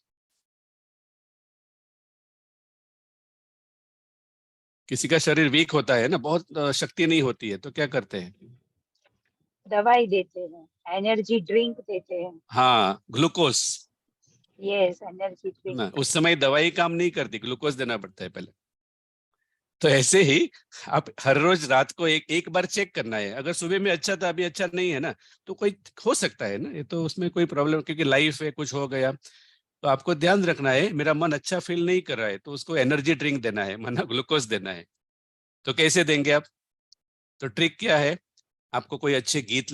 B: किसी का शरीर वीक होता है ना, बहुत शक्ति नहीं होती है, तो क्या करते हैं?
E: दवाई देते हैं, एनर्जी ड्रिंक देते हैं।
B: हाँ, ग्लूकोज,
E: यस, एनर्जी
B: है ना?
E: ड्रिंक।
B: उस समय दवाई काम नहीं करती, ग्लूकोज देना पड़ता है पहले। तो ऐसे ही आप हर रोज रात को एक एक बार चेक करना है। अगर सुबह में अच्छा था, अभी अच्छा नहीं है ना, तो कोई हो सकता है ना, ये तो उसमें कोई प्रॉब्लम, क्योंकि लाइफ है, कुछ हो गया। तो आपको ध्यान रखना है, मेरा मन अच्छा फील नहीं कर रहा है, तो उसको एनर्जी ड्रिंक देना है, माना ग्लूकोज देना है। तो कैसे देंगे आप? तो ट्रिक क्या है? आपको कोई अच्छे गीत,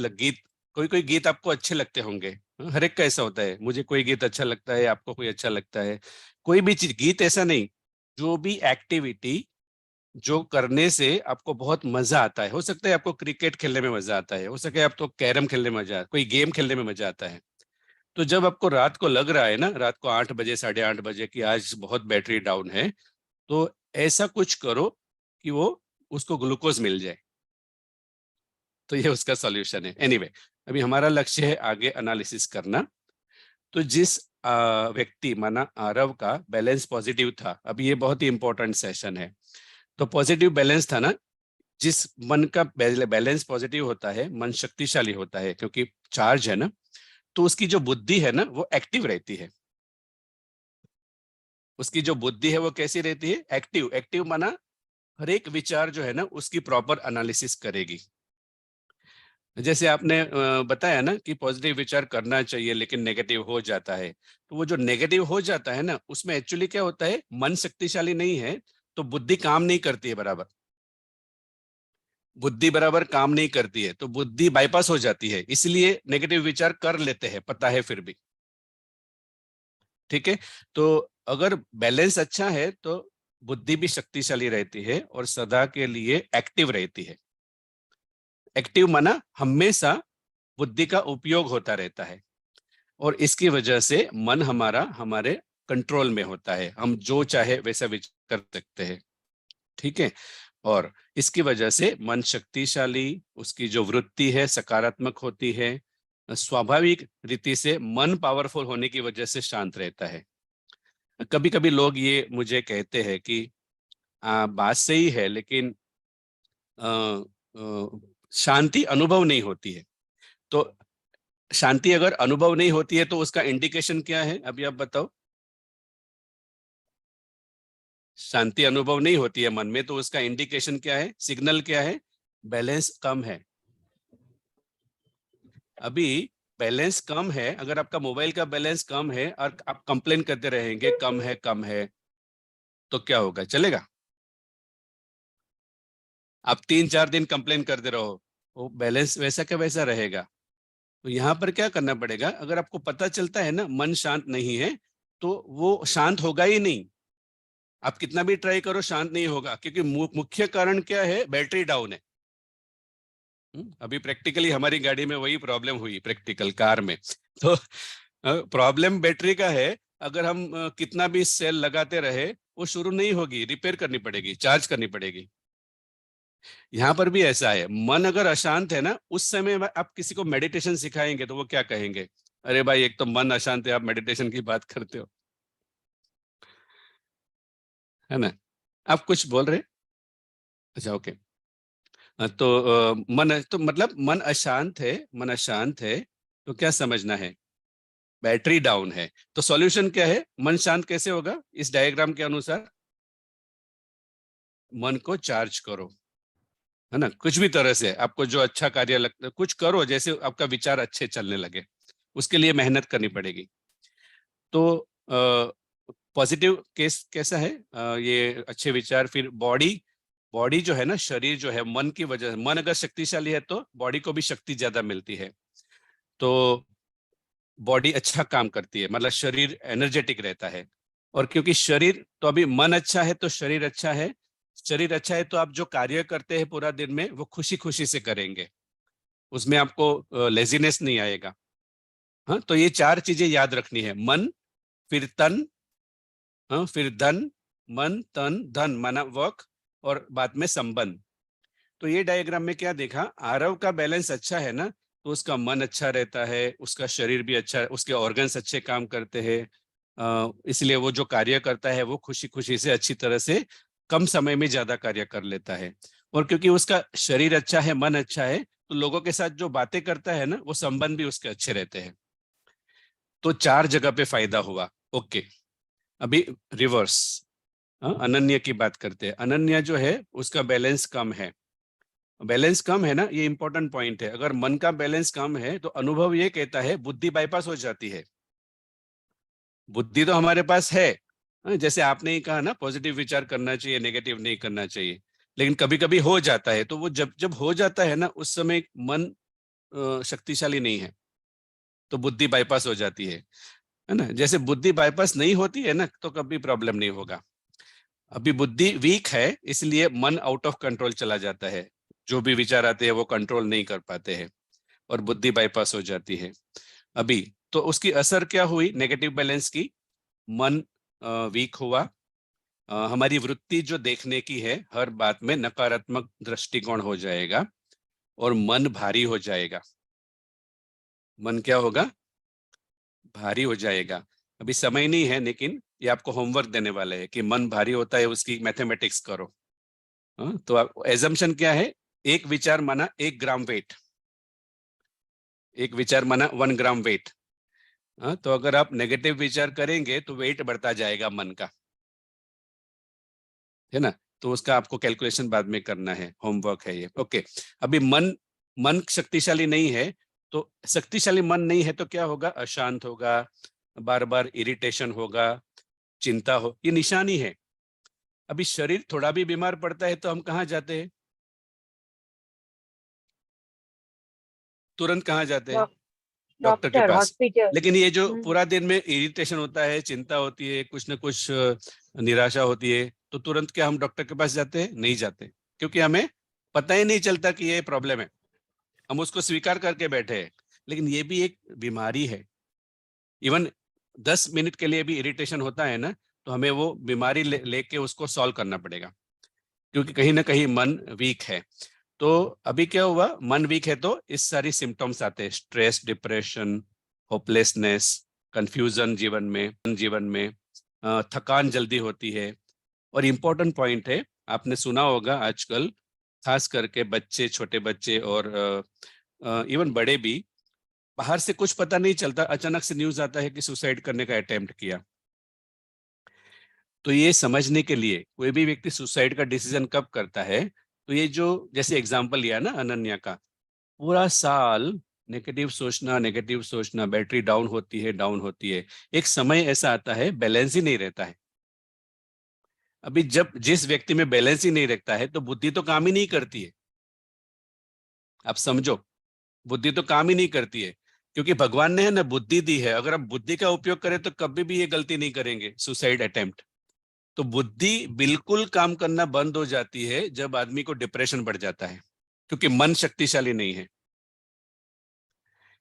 B: कोई कोई गीत आपको अच्छे लगते होंगे, हर एक का ऐसा होता है, मुझे कोई गीत अच्छा लगता है, आपको कोई अच्छा लगता है। कोई भी चीज, गीत ऐसा नहीं, जो भी एक्टिविटी जो करने से आपको बहुत मजा आता है, हो सकता है आपको क्रिकेट खेलने में मजा आता है, हो सकता है आपको कैरम खेलने में मजा, कोई गेम खेलने में मजा आता है। तो जब आपको रात को लग रहा है ना, रात को 8 बजे, 8:30 बजे, कि आज बहुत बैटरी डाउन है, तो ऐसा कुछ करो कि वो, उसको ग्लूकोज मिल जाए। तो ये उसका सॉल्यूशन है। एनीवे, अभी हमारा लक्ष्य है आगे एनालिसिस करना। तो जिस व्यक्ति, माना आरव का बैलेंस पॉजिटिव था, अभी ये बहुत ही इंपॉर्टेंट सेशन है। तो पॉजिटिव बैलेंस था ना, जिस मन का बैलेंस पॉजिटिव होता है, मन शक्तिशाली होता है, क्योंकि चार्ज है ना, तो उसकी जो बुद्धि है ना वो एक्टिव रहती है। उसकी जो बुद्धि है वो कैसी रहती है? एक्टिव। एक्टिव माना हर एक विचार जो है ना उसकी प्रॉपर एनालिसिस करेगी। जैसे आपने बताया ना कि पॉजिटिव विचार करना चाहिए लेकिन नेगेटिव हो जाता है, तो वो जो नेगेटिव हो जाता है ना, उसमें एक्चुअली क्या होता है, मन शक्तिशाली नहीं है, तो बुद्धि काम नहीं करती है बराबर। बुद्धि बराबर काम नहीं करती है, तो बुद्धि बाईपास हो जाती है, इसलिए नेगेटिव विचार कर लेते हैं, पता है फिर भी। ठीक है? तो अगर बैलेंस अच्छा है तो बुद्धि भी शक्तिशाली रहती है और सदा के लिए एक्टिव रहती है। एक्टिव माना हमेशा बुद्धि का उपयोग होता रहता है, और इसकी वजह से मन हमारा हमारे कंट्रोल में होता है, हम जो चाहे वैसा विचार कर सकते हैं। ठीक है? और इसकी वजह से मन शक्तिशाली, उसकी जो वृत्ति है सकारात्मक होती है, स्वाभाविक रीति से मन पावरफुल होने की वजह से शांत रहता है। कभी कभी लोग ये मुझे कहते हैं कि बात सही है, लेकिन शांति अनुभव नहीं होती है। तो शांति अगर अनुभव नहीं होती है तो उसका इंडिकेशन क्या है, अभी आप बताओ। शांति अनुभव नहीं होती है मन में तो उसका इंडिकेशन क्या है, सिग्नल क्या है? बैलेंस कम है। अभी बैलेंस कम है, अगर आपका मोबाइल का बैलेंस कम है और आप कंप्लेन करते रहेंगे कम है, तो क्या होगा? चलेगा? आप 3-4 दिन कंप्लेन करते रहो, वो बैलेंस वैसा का वैसा रहेगा। तो यहाँ पर क्या करना पड़ेगा, अगर आपको पता चलता है ना मन शांत नहीं है, तो वो शांत होगा ही नहीं। आप कितना भी ट्राई करो शांत नहीं होगा, क्योंकि मुख्य कारण क्या है? बैटरी डाउन है। अभी प्रैक्टिकली हमारी गाड़ी में वही प्रॉब्लम हुई, प्रैक्टिकल कार में। तो प्रॉब्लम बैटरी का है। अगर हम कितना भी सेल लगाते रहे वो शुरू नहीं होगी, रिपेयर करनी पड़ेगी, चार्ज करनी पड़ेगी। यहाँ पर भी ऐसा है, मन अगर अशांत है ना, उस समय आप किसी को मेडिटेशन सिखाएंगे तो वो क्या कहेंगे? अरे भाई, एक तो मन अशांत है, आप मेडिटेशन की बात करते हो, है ना? आप कुछ बोल रहे? अच्छा, ओके। तो मन तो मतलब मन अशांत है, मन अशांत है तो क्या समझना है? बैटरी डाउन है। तो सॉल्यूशन क्या है? मन शांत कैसे होगा इस डायग्राम के अनुसार? मन को चार्ज करो, है ना? कुछ भी तरह से आपको जो अच्छा कार्य लगता है कुछ करो, जैसे आपका विचार अच्छे चलने लगे, उसके लिए मेहनत करनी पड़ेगी। तो पॉजिटिव केस कैसा है? ये अच्छे विचार, फिर बॉडी बॉडी जो है ना, शरीर जो है, मन की वजह, मन अगर शक्तिशाली है तो बॉडी को भी शक्ति ज्यादा मिलती है। तो बॉडी अच्छा काम करती है, मतलब शरीर एनर्जेटिक रहता है। और क्योंकि शरीर, तो अभी मन अच्छा है तो शरीर अच्छा है, शरीर अच्छा है तो आप जो कार्य करते हैं पूरा दिन में वो खुशी खुशी से करेंगे, उसमें आपको लेजीनेस नहीं आएगा। हाँ, तो ये 4 चीजें याद रखनी है, मन, फिर तन, हाँ, फिर धन, मन तन धन माना वर्क, और बाद में संबंध। तो ये डायग्राम में क्या देखा, आरव का बैलेंस अच्छा है ना, तो उसका मन अच्छा रहता है, उसका शरीर भी अच्छा है, उसके ऑर्गन्स अच्छे काम करते हैं, इसलिए वो जो कार्य करता है वो खुशी खुशी से अच्छी तरह से कम समय में ज्यादा कार्य कर लेता है। और क्योंकि उसका शरीर अच्छा है, मन अच्छा है, तो लोगों के साथ जो बातें करता है ना, वो संबंध भी उसके अच्छे रहते हैं। तो 4 जगह पे फायदा हुआ। ओके, अभी रिवर्स, अनन्या की बात करते हैं। अनन्या जो है उसका बैलेंस कम है। बैलेंस कम है ना, ये इंपॉर्टेंट पॉइंट है। अगर मन का बैलेंस कम है तो अनुभव ये कहता है बुद्धि बाईपास हो जाती है। बुद्धि तो हमारे पास है, जैसे आपने ही कहा ना, पॉजिटिव विचार करना चाहिए, नेगेटिव नहीं करना चाहिए, लेकिन कभी कभी हो जाता है। तो वो जब जब हो जाता है ना, उस समय मन शक्तिशाली नहीं है, तो बुद्धि बाईपास हो जाती है ना? जैसे बुद्धि बाईपास नहीं होती है ना, तो कभी प्रॉब्लम नहीं होगा। अभी बुद्धि वीक है, इसलिए मन आउट ऑफ कंट्रोल चला जाता है, जो भी विचार आते हैं वो कंट्रोल नहीं कर पाते हैं और बुद्धि बाईपास हो जाती है। अभी तो उसकी असर क्या हुई नेगेटिव बैलेंस की? मन वीक हुआ, हमारी वृत्ति जो देखने की है हर बात में नकारात्मक दृष्टिकोण हो जाएगा, और मन भारी हो जाएगा। मन क्या होगा? भारी हो जाएगा। अभी समय नहीं है, लेकिन ये आपको होमवर्क देने वाले हैं कि मन भारी होता है उसकी मैथमेटिक्स करो। तो एजम्पशन क्या है? एक विचार माना 1 ग्राम वेट, एक विचार माना 1 ग्राम वेट। तो अगर आप नेगेटिव विचार करेंगे तो वेट बढ़ता जाएगा मन का, है ना? तो उसका आपको कैलकुलेशन बाद में करना है, होमवर्क है ये। ओके, अभी मन मन शक्तिशाली नहीं है, तो शक्तिशाली मन नहीं है तो क्या होगा? अशांत होगा, बार बार इरिटेशन होगा, चिंता हो, ये निशानी है। अभी शरीर थोड़ा भी बीमार पड़ता है तो हम कहाँ जाते हैं? तुरंत कहाँ जाते हैं? डॉक्टर के
E: डॉक्टर,
B: पास।
E: हॉस्पिटल।
B: लेकिन ये जो पूरा दिन में इरिटेशन होता है, चिंता होती है, कुछ न कुछ निराशा होती है, तो तुरंत क्या हम डॉक्टर के पास जाते हैं? नहीं जाते, क्योंकि हमें पता ही नहीं चलता कि ये प्रॉब्लम है, हम उसको स्वीकार करके बैठे हैं। लेकिन ये भी एक बीमारी है। इवन 10 मिनट के लिए भी इरिटेशन होता है ना, तो हमें वो बीमारी लेके उसको सॉल्व करना पड़ेगा, क्योंकि कहीं ना कहीं मन वीक है। तो अभी क्या हुआ, मन वीक है तो इस सारी सिम्टम्स आते हैं, स्ट्रेस, डिप्रेशन, होपलेसनेस, कंफ्यूजन जीवन में थकान जल्दी होती है। और इम्पोर्टेंट पॉइंट है, आपने सुना होगा आजकल खास करके बच्चे, छोटे बच्चे और इवन बड़े भी, बाहर से कुछ पता नहीं चलता, अचानक से न्यूज आता है कि सुसाइड करने का अटेम्प्ट किया। तो ये समझने के लिए कोई भी व्यक्ति सुसाइड का डिसीजन कब करता है, तो ये जो जैसे एग्जांपल लिया ना अनन्या का, पूरा साल नेगेटिव सोचना, बैटरी डाउन होती है, एक समय ऐसा आता है बैलेंस ही नहीं रहता है। अभी जब जिस व्यक्ति में बैलेंस ही नहीं रहता है तो बुद्धि तो काम ही नहीं करती है। आप समझो, बुद्धि तो काम ही नहीं करती है, क्योंकि भगवान ने है ना बुद्धि दी है। अगर आप बुद्धि का उपयोग करें तो कभी भी ये गलती नहीं करेंगे, सुसाइड अटेम्प्ट। तो बुद्धि बिल्कुल काम करना बंद हो जाती है जब आदमी को डिप्रेशन बढ़ जाता है, क्योंकि मन शक्तिशाली नहीं है।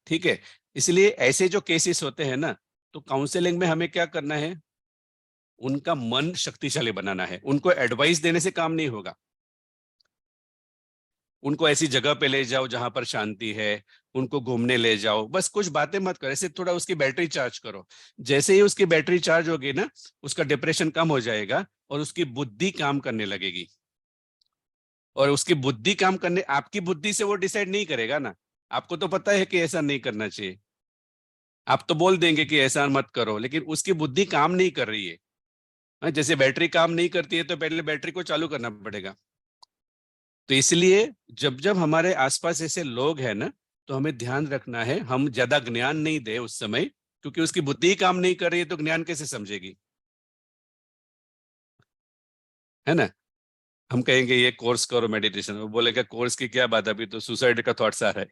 B: ठीक है, इसलिए ऐसे जो केसेस होते हैं ना, तो काउंसलिंग में हमें क्या करना है, उनका मन शक्तिशाली बनाना है। उनको एडवाइस देने से काम नहीं होगा। उनको ऐसी जगह पे ले जाओ जहां पर शांति है, उनको घूमने ले जाओ, बस कुछ बातें मत करो, ऐसे थोड़ा उसकी बैटरी चार्ज करो। जैसे ही उसकी बैटरी चार्ज होगी ना, उसका डिप्रेशन कम हो जाएगा और उसकी बुद्धि काम करने लगेगी। और उसकी बुद्धि काम करने, आपकी बुद्धि से वो डिसाइड नहीं करेगा ना, आपको तो पता है कि ऐसा नहीं करना चाहिए, आप तो बोल देंगे कि ऐसा मत करो, लेकिन उसकी बुद्धि काम नहीं कर रही है। जैसे बैटरी काम नहीं करती है तो पहले बैटरी को चालू करना पड़ेगा। तो इसलिए जब जब हमारे आसपास ऐसे लोग हैं ना, तो हमें ध्यान रखना है हम ज्यादा ज्ञान नहीं दे उस समय, क्योंकि उसकी बुद्धि काम नहीं कर रही है तो ज्ञान कैसे समझेगी, है ना। हम कहेंगे ये कोर्स करो मेडिटेशन, वो बोलेगा कोर्स की क्या बात, अभी तो सुसाइड का थॉट्स आ रहा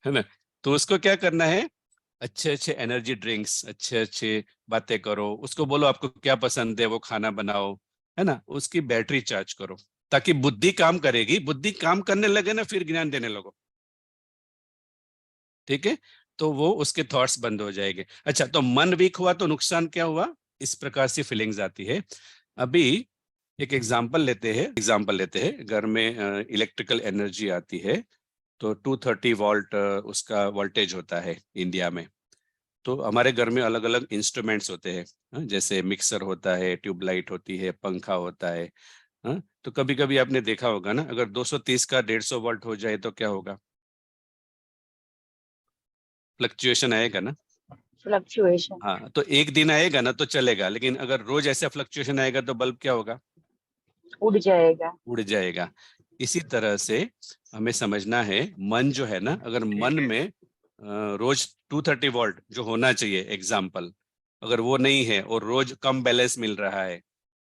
B: है ना। तो उसको क्या करना है, अच्छे अच्छे एनर्जी ड्रिंक्स, अच्छे अच्छे बातें करो, उसको बोलो आपको क्या पसंद है वो खाना बनाओ, है ना, उसकी बैटरी चार्ज करो, ताकि बुद्धि काम करेगी। बुद्धि काम करने लगे ना, फिर ज्ञान देने लगो। ठीक है, तो वो उसके थॉट्स बंद हो जाएंगे। अच्छा, तो मन वीक हुआ तो नुकसान क्या हुआ, इस प्रकार से फीलिंग्स आती है। अभी एक एग्जांपल लेते हैं, घर में इलेक्ट्रिकल एनर्जी आती है, तो 230 वोल्ट उसका वोल्टेज होता है इंडिया में। तो हमारे घर में अलग अलग इंस्ट्रूमेंट्स होते हैं, जैसे मिक्सर होता है, ट्यूबलाइट होती है, पंखा होता है। तो कभी कभी आपने देखा होगा ना, अगर 230 का 150 वोल्ट हो जाए तो क्या होगा, फ्लक्चुएशन आएगा ना।
E: फ्लक्चुएशन।
B: हाँ, तो एक दिन आएगा ना तो चलेगा, लेकिन अगर रोज ऐसा फ्लक्चुएशन आएगा तो बल्ब क्या होगा,
E: उड़ जाएगा।
B: उड़ जाएगा। इसी तरह से हमें समझना है, मन जो है ना, अगर मन में रोज 230 वोल्ट जो होना चाहिए एग्जाम्पल, अगर वो नहीं है और रोज कम बैलेंस मिल रहा है,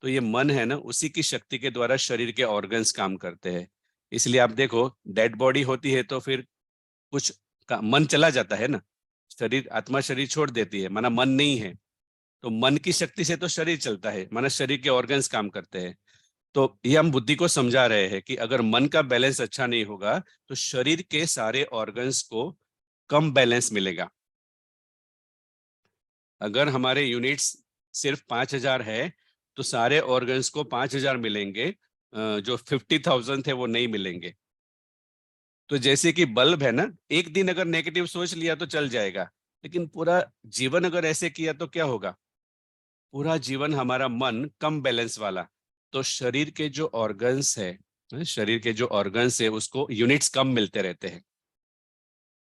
B: तो ये मन है ना, उसी की शक्ति के द्वारा शरीर के ऑर्गन्स काम करते हैं। इसलिए आप देखो, डेड बॉडी होती है तो फिर कुछ मन चला जाता है ना, शरीर, आत्मा शरीर छोड़ देती है, माना मन नहीं है, तो मन की शक्ति से तो शरीर चलता है, माना शरीर के ऑर्गन्स काम करते हैं। तो ये हम बुद्धि को समझा रहे हैं कि अगर मन का बैलेंस अच्छा नहीं होगा तो शरीर के सारे ऑर्गन्स को कम बैलेंस मिलेगा। अगर हमारे यूनिट्स सिर्फ 5000 है तो सारे ऑर्गन्स को 5000 मिलेंगे, जो 50,000 थे वो नहीं मिलेंगे। तो जैसे कि बल्ब है ना, एक दिन अगर नेगेटिव सोच लिया तो चल जाएगा, लेकिन पूरा जीवन अगर ऐसे किया तो क्या होगा, पूरा जीवन हमारा मन कम बैलेंस वाला। तो शरीर के जो ऑर्गन्स है, उसको यूनिट्स कम मिलते रहते हैं।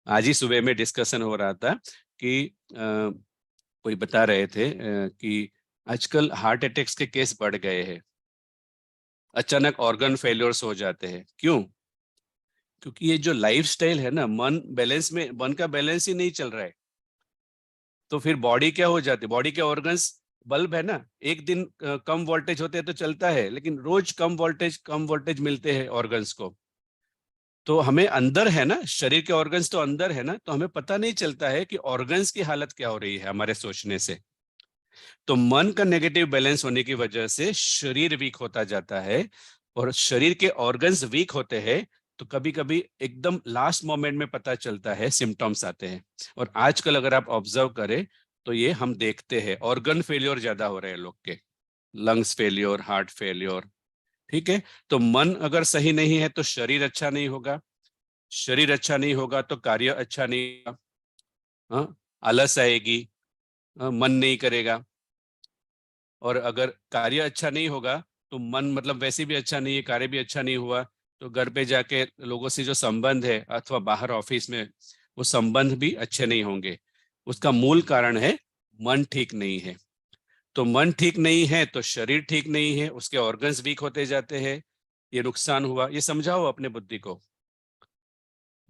B: आज ही सुबह में डिस्कशन हो रहा था कि कोई बता रहे थे कि आजकल हार्ट अटैक्स के केस बढ़ गए हैं, अचानक ऑर्गन फेलियर्स हो जाते हैं। क्यों? क्योंकि ये जो लाइफस्टाइल है ना, मन का बैलेंस ही नहीं चल रहा है। तो फिर बॉडी क्या हो जाती है, बॉडी के ऑर्गन्स, बल्ब है ना, एक दिन कम वोल्टेज होते हैं तो चलता है, लेकिन रोज कम वोल्टेज मिलते हैं ऑर्गन्स को। तो हमें अंदर है ना, शरीर के ऑर्गन्स तो अंदर है ना, तो हमें पता नहीं चलता है कि ऑर्गन्स की हालत क्या हो रही है हमारे सोचने से। तो मन का नेगेटिव बैलेंस होने की वजह से शरीर वीक होता जाता है, और शरीर के ऑर्गन्स वीक होते हैं तो कभी कभी एकदम लास्ट मोमेंट में पता चलता है, सिम्टम्स आते हैं। और आजकल अगर आप ऑब्जर्व करें तो ये हम देखते हैं, ऑर्गन फेलियर ज्यादा हो रहे हैं लोग के, लंग्स फेलियर, हार्ट फेलियर, ठीक है, तो मन अगर सही नहीं है तो शरीर अच्छा नहीं होगा, शरीर अच्छा नहीं होगा तो कार्य अच्छा नहीं होगा, हाँ, आलस आएगी, मन नहीं करेगा। और अगर कार्य अच्छा नहीं होगा तो मन मतलब वैसे भी अच्छा नहीं है, कार्य भी अच्छा नहीं हुआ, तो घर पे जाके लोगों से जो संबंध है अथवा बाहर ऑफिस में वो संबंध भी अच्छे नहीं होंगे। उसका मूल कारण है मन ठीक नहीं है। तो मन ठीक नहीं है तो शरीर ठीक नहीं है, उसके ऑर्गन्स वीक होते जाते हैं, ये नुकसान हुआ। ये समझाओ अपने बुद्धि को।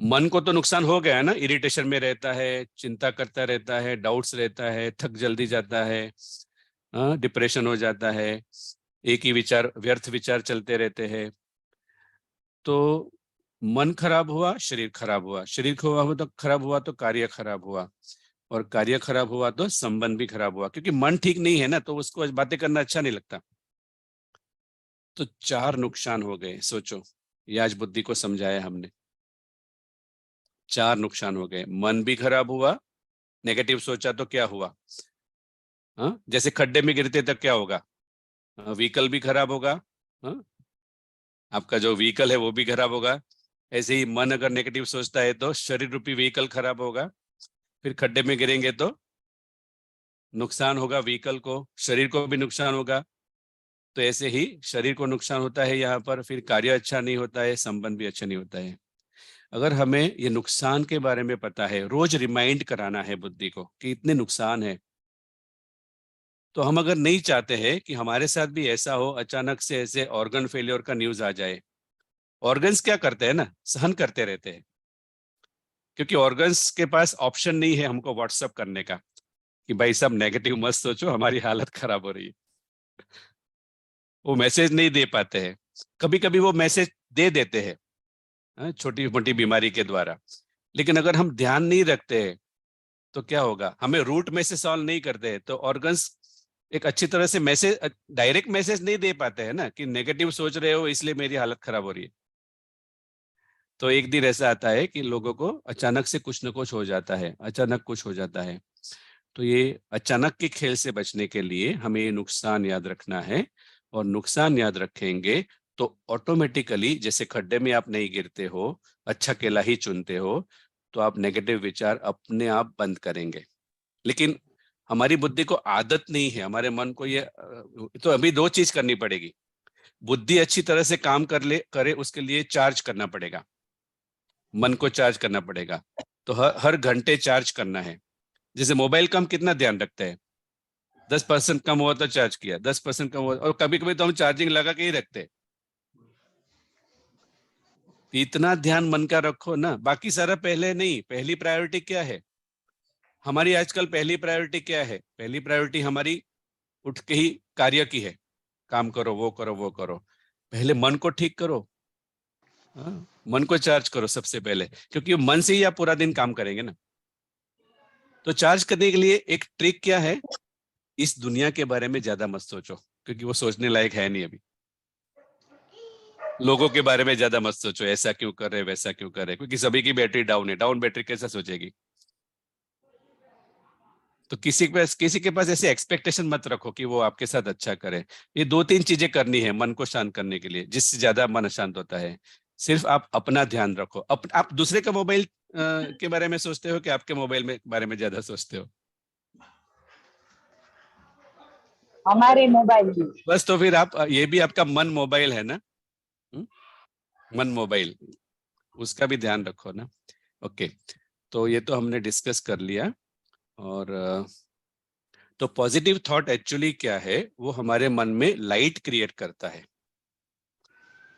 B: मन को तो नुकसान हो गया है ना, इरिटेशन में रहता है, चिंता करता रहता है, डाउट्स रहता है, थक जल्दी जाता है, डिप्रेशन हो जाता है, एक ही विचार, व्यर्थ विचार चलते रहते हैं। तो मन खराब हुआ, शरीर खराब हुआ, शरीर खराब हुआ तो कार्य खराब हुआ, और कार्य खराब हुआ तो संबंध भी खराब हुआ, क्योंकि मन ठीक नहीं है ना, तो उसको बातें करना अच्छा नहीं लगता। तो 4 नुकसान हो गए, सोचो, ये आज बुद्धि को समझाया हमने। 4 नुकसान हो गए, मन भी खराब हुआ, नेगेटिव सोचा तो क्या हुआ, हाँ, जैसे खड्डे में गिरते तक क्या होगा, व्हीकल भी खराब होगा, हाँ, आपका जो व्हीकल है वो भी खराब होगा। ऐसे ही मन अगर नेगेटिव सोचता है तो शरीर रूपी व्हीकल खराब होगा, फिर खड्डे में गिरेंगे तो नुकसान होगा, व्हीकल को, शरीर को भी नुकसान होगा। तो ऐसे ही शरीर को नुकसान होता है यहाँ पर, फिर कार्य अच्छा नहीं होता है, संबंध भी अच्छा नहीं होता है। अगर हमें ये नुकसान के बारे में पता है, रोज रिमाइंड कराना है बुद्धि को कि इतने नुकसान है, तो हम अगर नहीं चाहते हैं कि हमारे साथ भी ऐसा हो, अचानक से ऐसे ऑर्गन फेलियर का न्यूज आ जाए। ऑर्गन्स क्या करते हैं ना, सहन करते रहते हैं, क्योंकि ऑर्गन्स के पास ऑप्शन नहीं है हमको व्हाट्सअप करने का कि भाई साहब नेगेटिव मत सोचो, हमारी हालत खराब हो रही है। वो मैसेज नहीं दे पाते हैं। कभी कभी वो मैसेज दे देते हैं छोटी मोटी बीमारी के द्वारा, लेकिन अगर हम ध्यान नहीं रखते हैं तो क्या होगा, हमें रूट में से सॉल्व नहीं करते हैं, तो ऑर्गन्स एक अच्छी तरह से मैसेज, डायरेक्ट मैसेज नहीं दे पाते हैं ना कि नेगेटिव सोच रहे हो इसलिए मेरी हालत खराब हो रही है। तो एक दिन ऐसा आता है कि लोगों को अचानक से कुछ न कुछ हो जाता है, अचानक कुछ हो जाता है। तो ये अचानक के खेल से बचने के लिए हमें ये नुकसान याद रखना है, और नुकसान याद रखेंगे तो ऑटोमेटिकली, जैसे खड्डे में आप नहीं गिरते हो, अच्छा केला ही चुनते हो, तो आप नेगेटिव विचार अपने आप बंद करेंगे। लेकिन हमारी बुद्धि को आदत नहीं है, हमारे मन को ये तो अभी 2 चीज करनी पड़ेगी। बुद्धि अच्छी तरह से काम करे, उसके लिए चार्ज करना पड़ेगा, मन को चार्ज करना पड़ेगा। तो हर घंटे चार्ज करना है। जैसे मोबाइल का हम कितना ध्यान रखते हैं, 10% कम हुआ तो चार्ज किया, 10% कम हुआ, और कभी कभी तो हम चार्जिंग लगा के ही रखते हैं। इतना ध्यान मन का रखो ना, बाकी सारा पहले नहीं। पहली प्रायोरिटी क्या है हमारी आजकल? पहली प्रायोरिटी क्या है? पहली प्रायोरिटी हमारी उठ के ही कार्य की है, काम करो, वो करो, वो करो। पहले मन को ठीक करो, हाँ, मन को चार्ज करो सबसे पहले, क्योंकि मन से ही आप पूरा दिन काम करेंगे ना। तो चार्ज करने के लिए एक ट्रिक क्या है, इस दुनिया के बारे में ज्यादा मत सोचो, क्योंकि वो सोचने लायक है नहीं अभी। लोगों के बारे में ज्यादा मत सोचो, ऐसा क्यों कर रहे, वैसा क्यों कर रहे, क्योंकि सभी की बैटरी डाउन है। डाउन बैटरी कैसा सोचेगी? तो किसी के पास ऐसे एक्सपेक्टेशन मत रखो कि वो आपके साथ अच्छा करे। ये 2-3 चीजें करनी है मन को शांत करने के लिए, जिससे ज्यादा मन अशांत होता है। सिर्फ आप अपना ध्यान रखो। आप दूसरे का मोबाइल के बारे में सोचते हो कि आपके मोबाइल में बारे में ज्यादा सोचते हो?
E: हमारे मोबाइल की।
B: बस, तो फिर आप, ये भी आपका मन मोबाइल है ना, हुँ? मन मोबाइल, उसका भी ध्यान रखो ना। ओके, तो ये तो हमने डिस्कस कर लिया। और तो पॉजिटिव थॉट एक्चुअली क्या है, वो हमारे मन में लाइट क्रिएट करता है,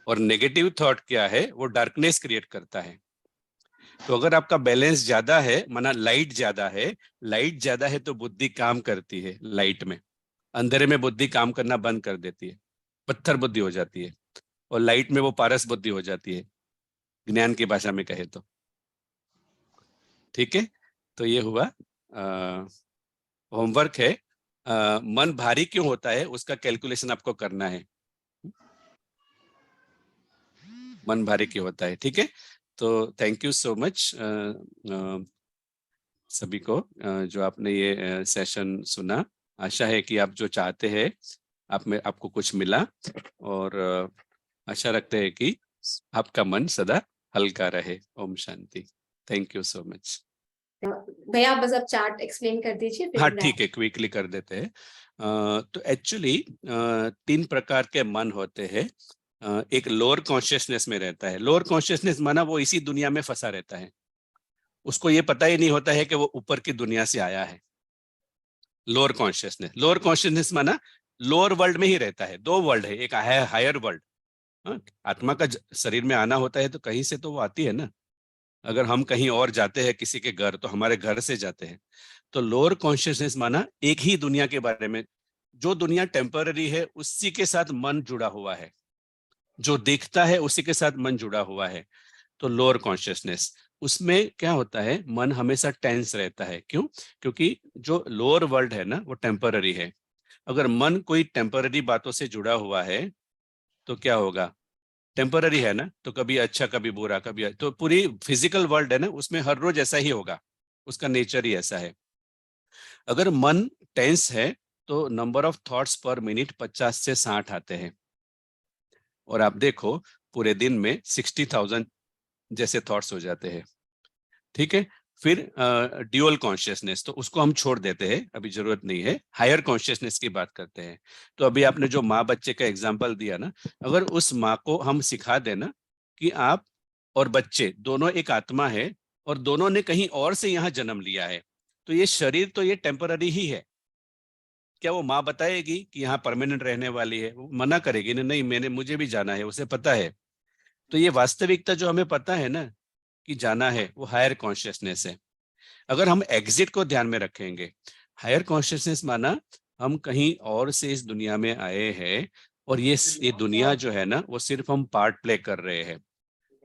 B: और नेगेटिव थॉट क्या है, वो डार्कनेस क्रिएट करता है। तो अगर आपका बैलेंस ज्यादा है, माना लाइट ज्यादा है, लाइट ज्यादा है तो बुद्धि काम करती है लाइट में, अंधेरे में बुद्धि काम करना बंद कर देती है, पत्थर बुद्धि हो जाती है, और लाइट में वो पारस बुद्धि हो जाती है, ज्ञान की भाषा में कहे तो। ठीक है, तो ये हुआ होमवर्क है। मन भारी क्यों होता है उसका कैलकुलेशन आपको करना है। मन भारी क्यों होता है, ठीक है। तो थैंक यू सो मच सभी को, जो आपने ये सेशन सुना। आशा है कि आप जो चाहते हैं आप में आपको कुछ मिला, और आशा रखते हैं कि आपका मन सदा हल्का रहे। ओम शांति। Thank you so much.
A: भैया आप बस अब चार्ट एक्सप्लेन कर दीजिए फिर
B: हाँ
A: हम
B: ठीक है, क्विकली कर देते हैं। तो एक्चुअली 3 प्रकार के मन होते हैं। एक लोअर कॉन्शियसनेस में रहता है। लोअर कॉन्शियसनेस माना वो इसी दुनिया में फंसा रहता है, उसको ये पता ही नहीं होता है कि वो ऊपर की दुनिया से आया है। लोअर कॉन्शियसनेस माना लोअर वर्ल्ड में ही रहता है। 2 वर्ल्ड है, एक है हायर वर्ल्ड। आत्मा का शरीर में आना होता है तो कहीं से तो वो आती है ना। अगर हम कहीं और जाते हैं किसी के घर तो हमारे घर से जाते हैं। तो लोअर कॉन्शियसनेस माना एक ही दुनिया के बारे में, जो दुनिया टेम्पररी है उसी के साथ मन जुड़ा हुआ है, जो दिखता है उसी के साथ मन जुड़ा हुआ है। तो लोअर कॉन्शियसनेस, उसमें क्या होता है, मन हमेशा टेंस रहता है। क्यों? क्योंकि जो लोअर वर्ल्ड है ना वो टेम्पररी है। अगर मन कोई टेम्पररी बातों से जुड़ा हुआ है तो क्या होगा? टेम्पररी है ना, तो कभी अच्छा कभी बुरा कभी, तो पूरी फिजिकल वर्ल्ड है ना उसमें हर रोज ऐसा ही होगा, उसका नेचर ही ऐसा है। अगर मन टेंस है तो नंबर ऑफ थॉट्स पर मिनट 50 से 60 आते हैं। और आप देखो पूरे दिन में 60,000 जैसे थॉट्स हो जाते हैं। ठीक है। फिर ड्यूअल कॉन्शियसनेस, तो उसको हम छोड़ देते हैं, अभी जरूरत नहीं है। हायर कॉन्शियसनेस की बात करते हैं। तो अभी आपने जो माँ बच्चे का एग्जांपल दिया ना, अगर उस माँ को हम सिखा देना कि आप और बच्चे दोनों एक आत्मा है और दोनों ने कहीं और से यहाँ जन्म लिया है, तो ये शरीर तो ये टेम्पररी ही है। क्या वो माँ बताएगी कि यहाँ परमानेंट रहने वाली है? वो मना करेगी ना, नहीं मुझे भी जाना है, उसे पता है। तो ये वास्तविकता जो हमें पता है ना कि जाना है, वो हायर कॉन्शियसनेस है। अगर हम एग्जिट को ध्यान में रखेंगे, हायर कॉन्शियसनेस माना हम कहीं और से इस दुनिया में आए हैं और ये दुनिया जो है ना वो सिर्फ हम पार्ट प्ले कर रहे हैं।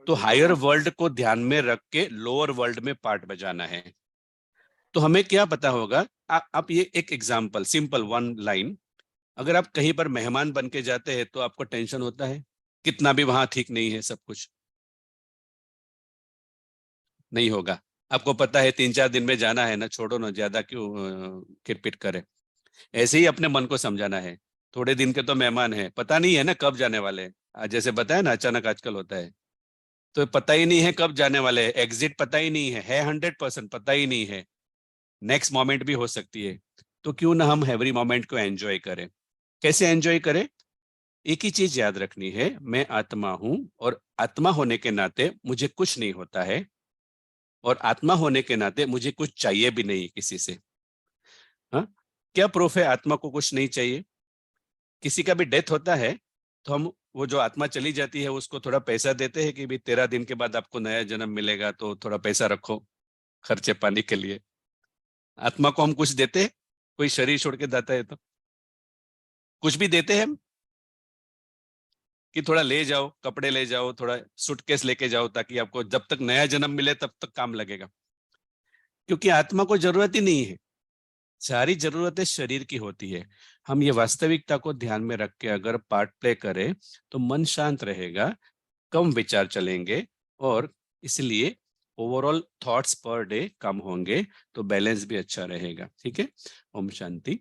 B: तो हायर वर्ल्ड को ध्यान में रख के लोअर वर्ल्ड में पार्ट बजाना है। तो हमें क्या पता होगा? आप ये एक एग्जांपल, सिंपल 1 लाइन। अगर आप कहीं पर मेहमान बन के जाते हैं तो आपको टेंशन होता है, कितना भी वहां ठीक नहीं है सब कुछ, नहीं होगा। आपको पता है 3-4 दिन में जाना है ना, छोड़ो ना, ज्यादा क्यों किरपिट करे। ऐसे ही अपने मन को समझाना है, थोड़े दिन के तो मेहमान है, पता नहीं है ना कब जाने वाले हैं। आज जैसे बताया ना, अचानक आजकल होता है, तो पता ही नहीं है कब जाने वाले हैं, एग्जिट पता ही नहीं है 100% पता ही नहीं है, नेक्स्ट मोमेंट भी हो सकती है। तो क्यों ना हम एवरी मोमेंट को एंजॉय करें। कैसे एंजॉय करें? एक ही चीज याद रखनी है, मैं आत्मा हूं और आत्मा होने के नाते मुझे कुछ नहीं होता है, और आत्मा होने के नाते मुझे कुछ चाहिए भी नहीं किसी से। हाँ, क्या प्रूफ है आत्मा को कुछ नहीं चाहिए? किसी का भी डेथ होता है तो हम, वो जो आत्मा चली जाती है उसको थोड़ा पैसा देते हैं कि भाई 13 दिन के बाद आपको नया जन्म मिलेगा, तो थोड़ा पैसा रखो खर्चे पानी के लिए। आत्मा को हम कुछ देते हैं? कोई शरीर छोड़ के जाता है तो कुछ भी देते हैं हम कि थोड़ा ले जाओ, कपड़े ले जाओ, थोड़ा सूटकेस लेके जाओ ताकि आपको जब तक नया जन्म मिले तब तक काम लगेगा? क्योंकि आत्मा को जरूरत ही नहीं है, सारी जरूरतें शरीर की होती है। हम ये वास्तविकता को ध्यान में रख के अगर पार्ट प्ले करें तो मन शांत रहेगा, कम विचार चलेंगे, और इसलिए ओवरऑल थॉट्स पर डे कम होंगे, तो बैलेंस भी अच्छा रहेगा। ठीक है। ओम शांति।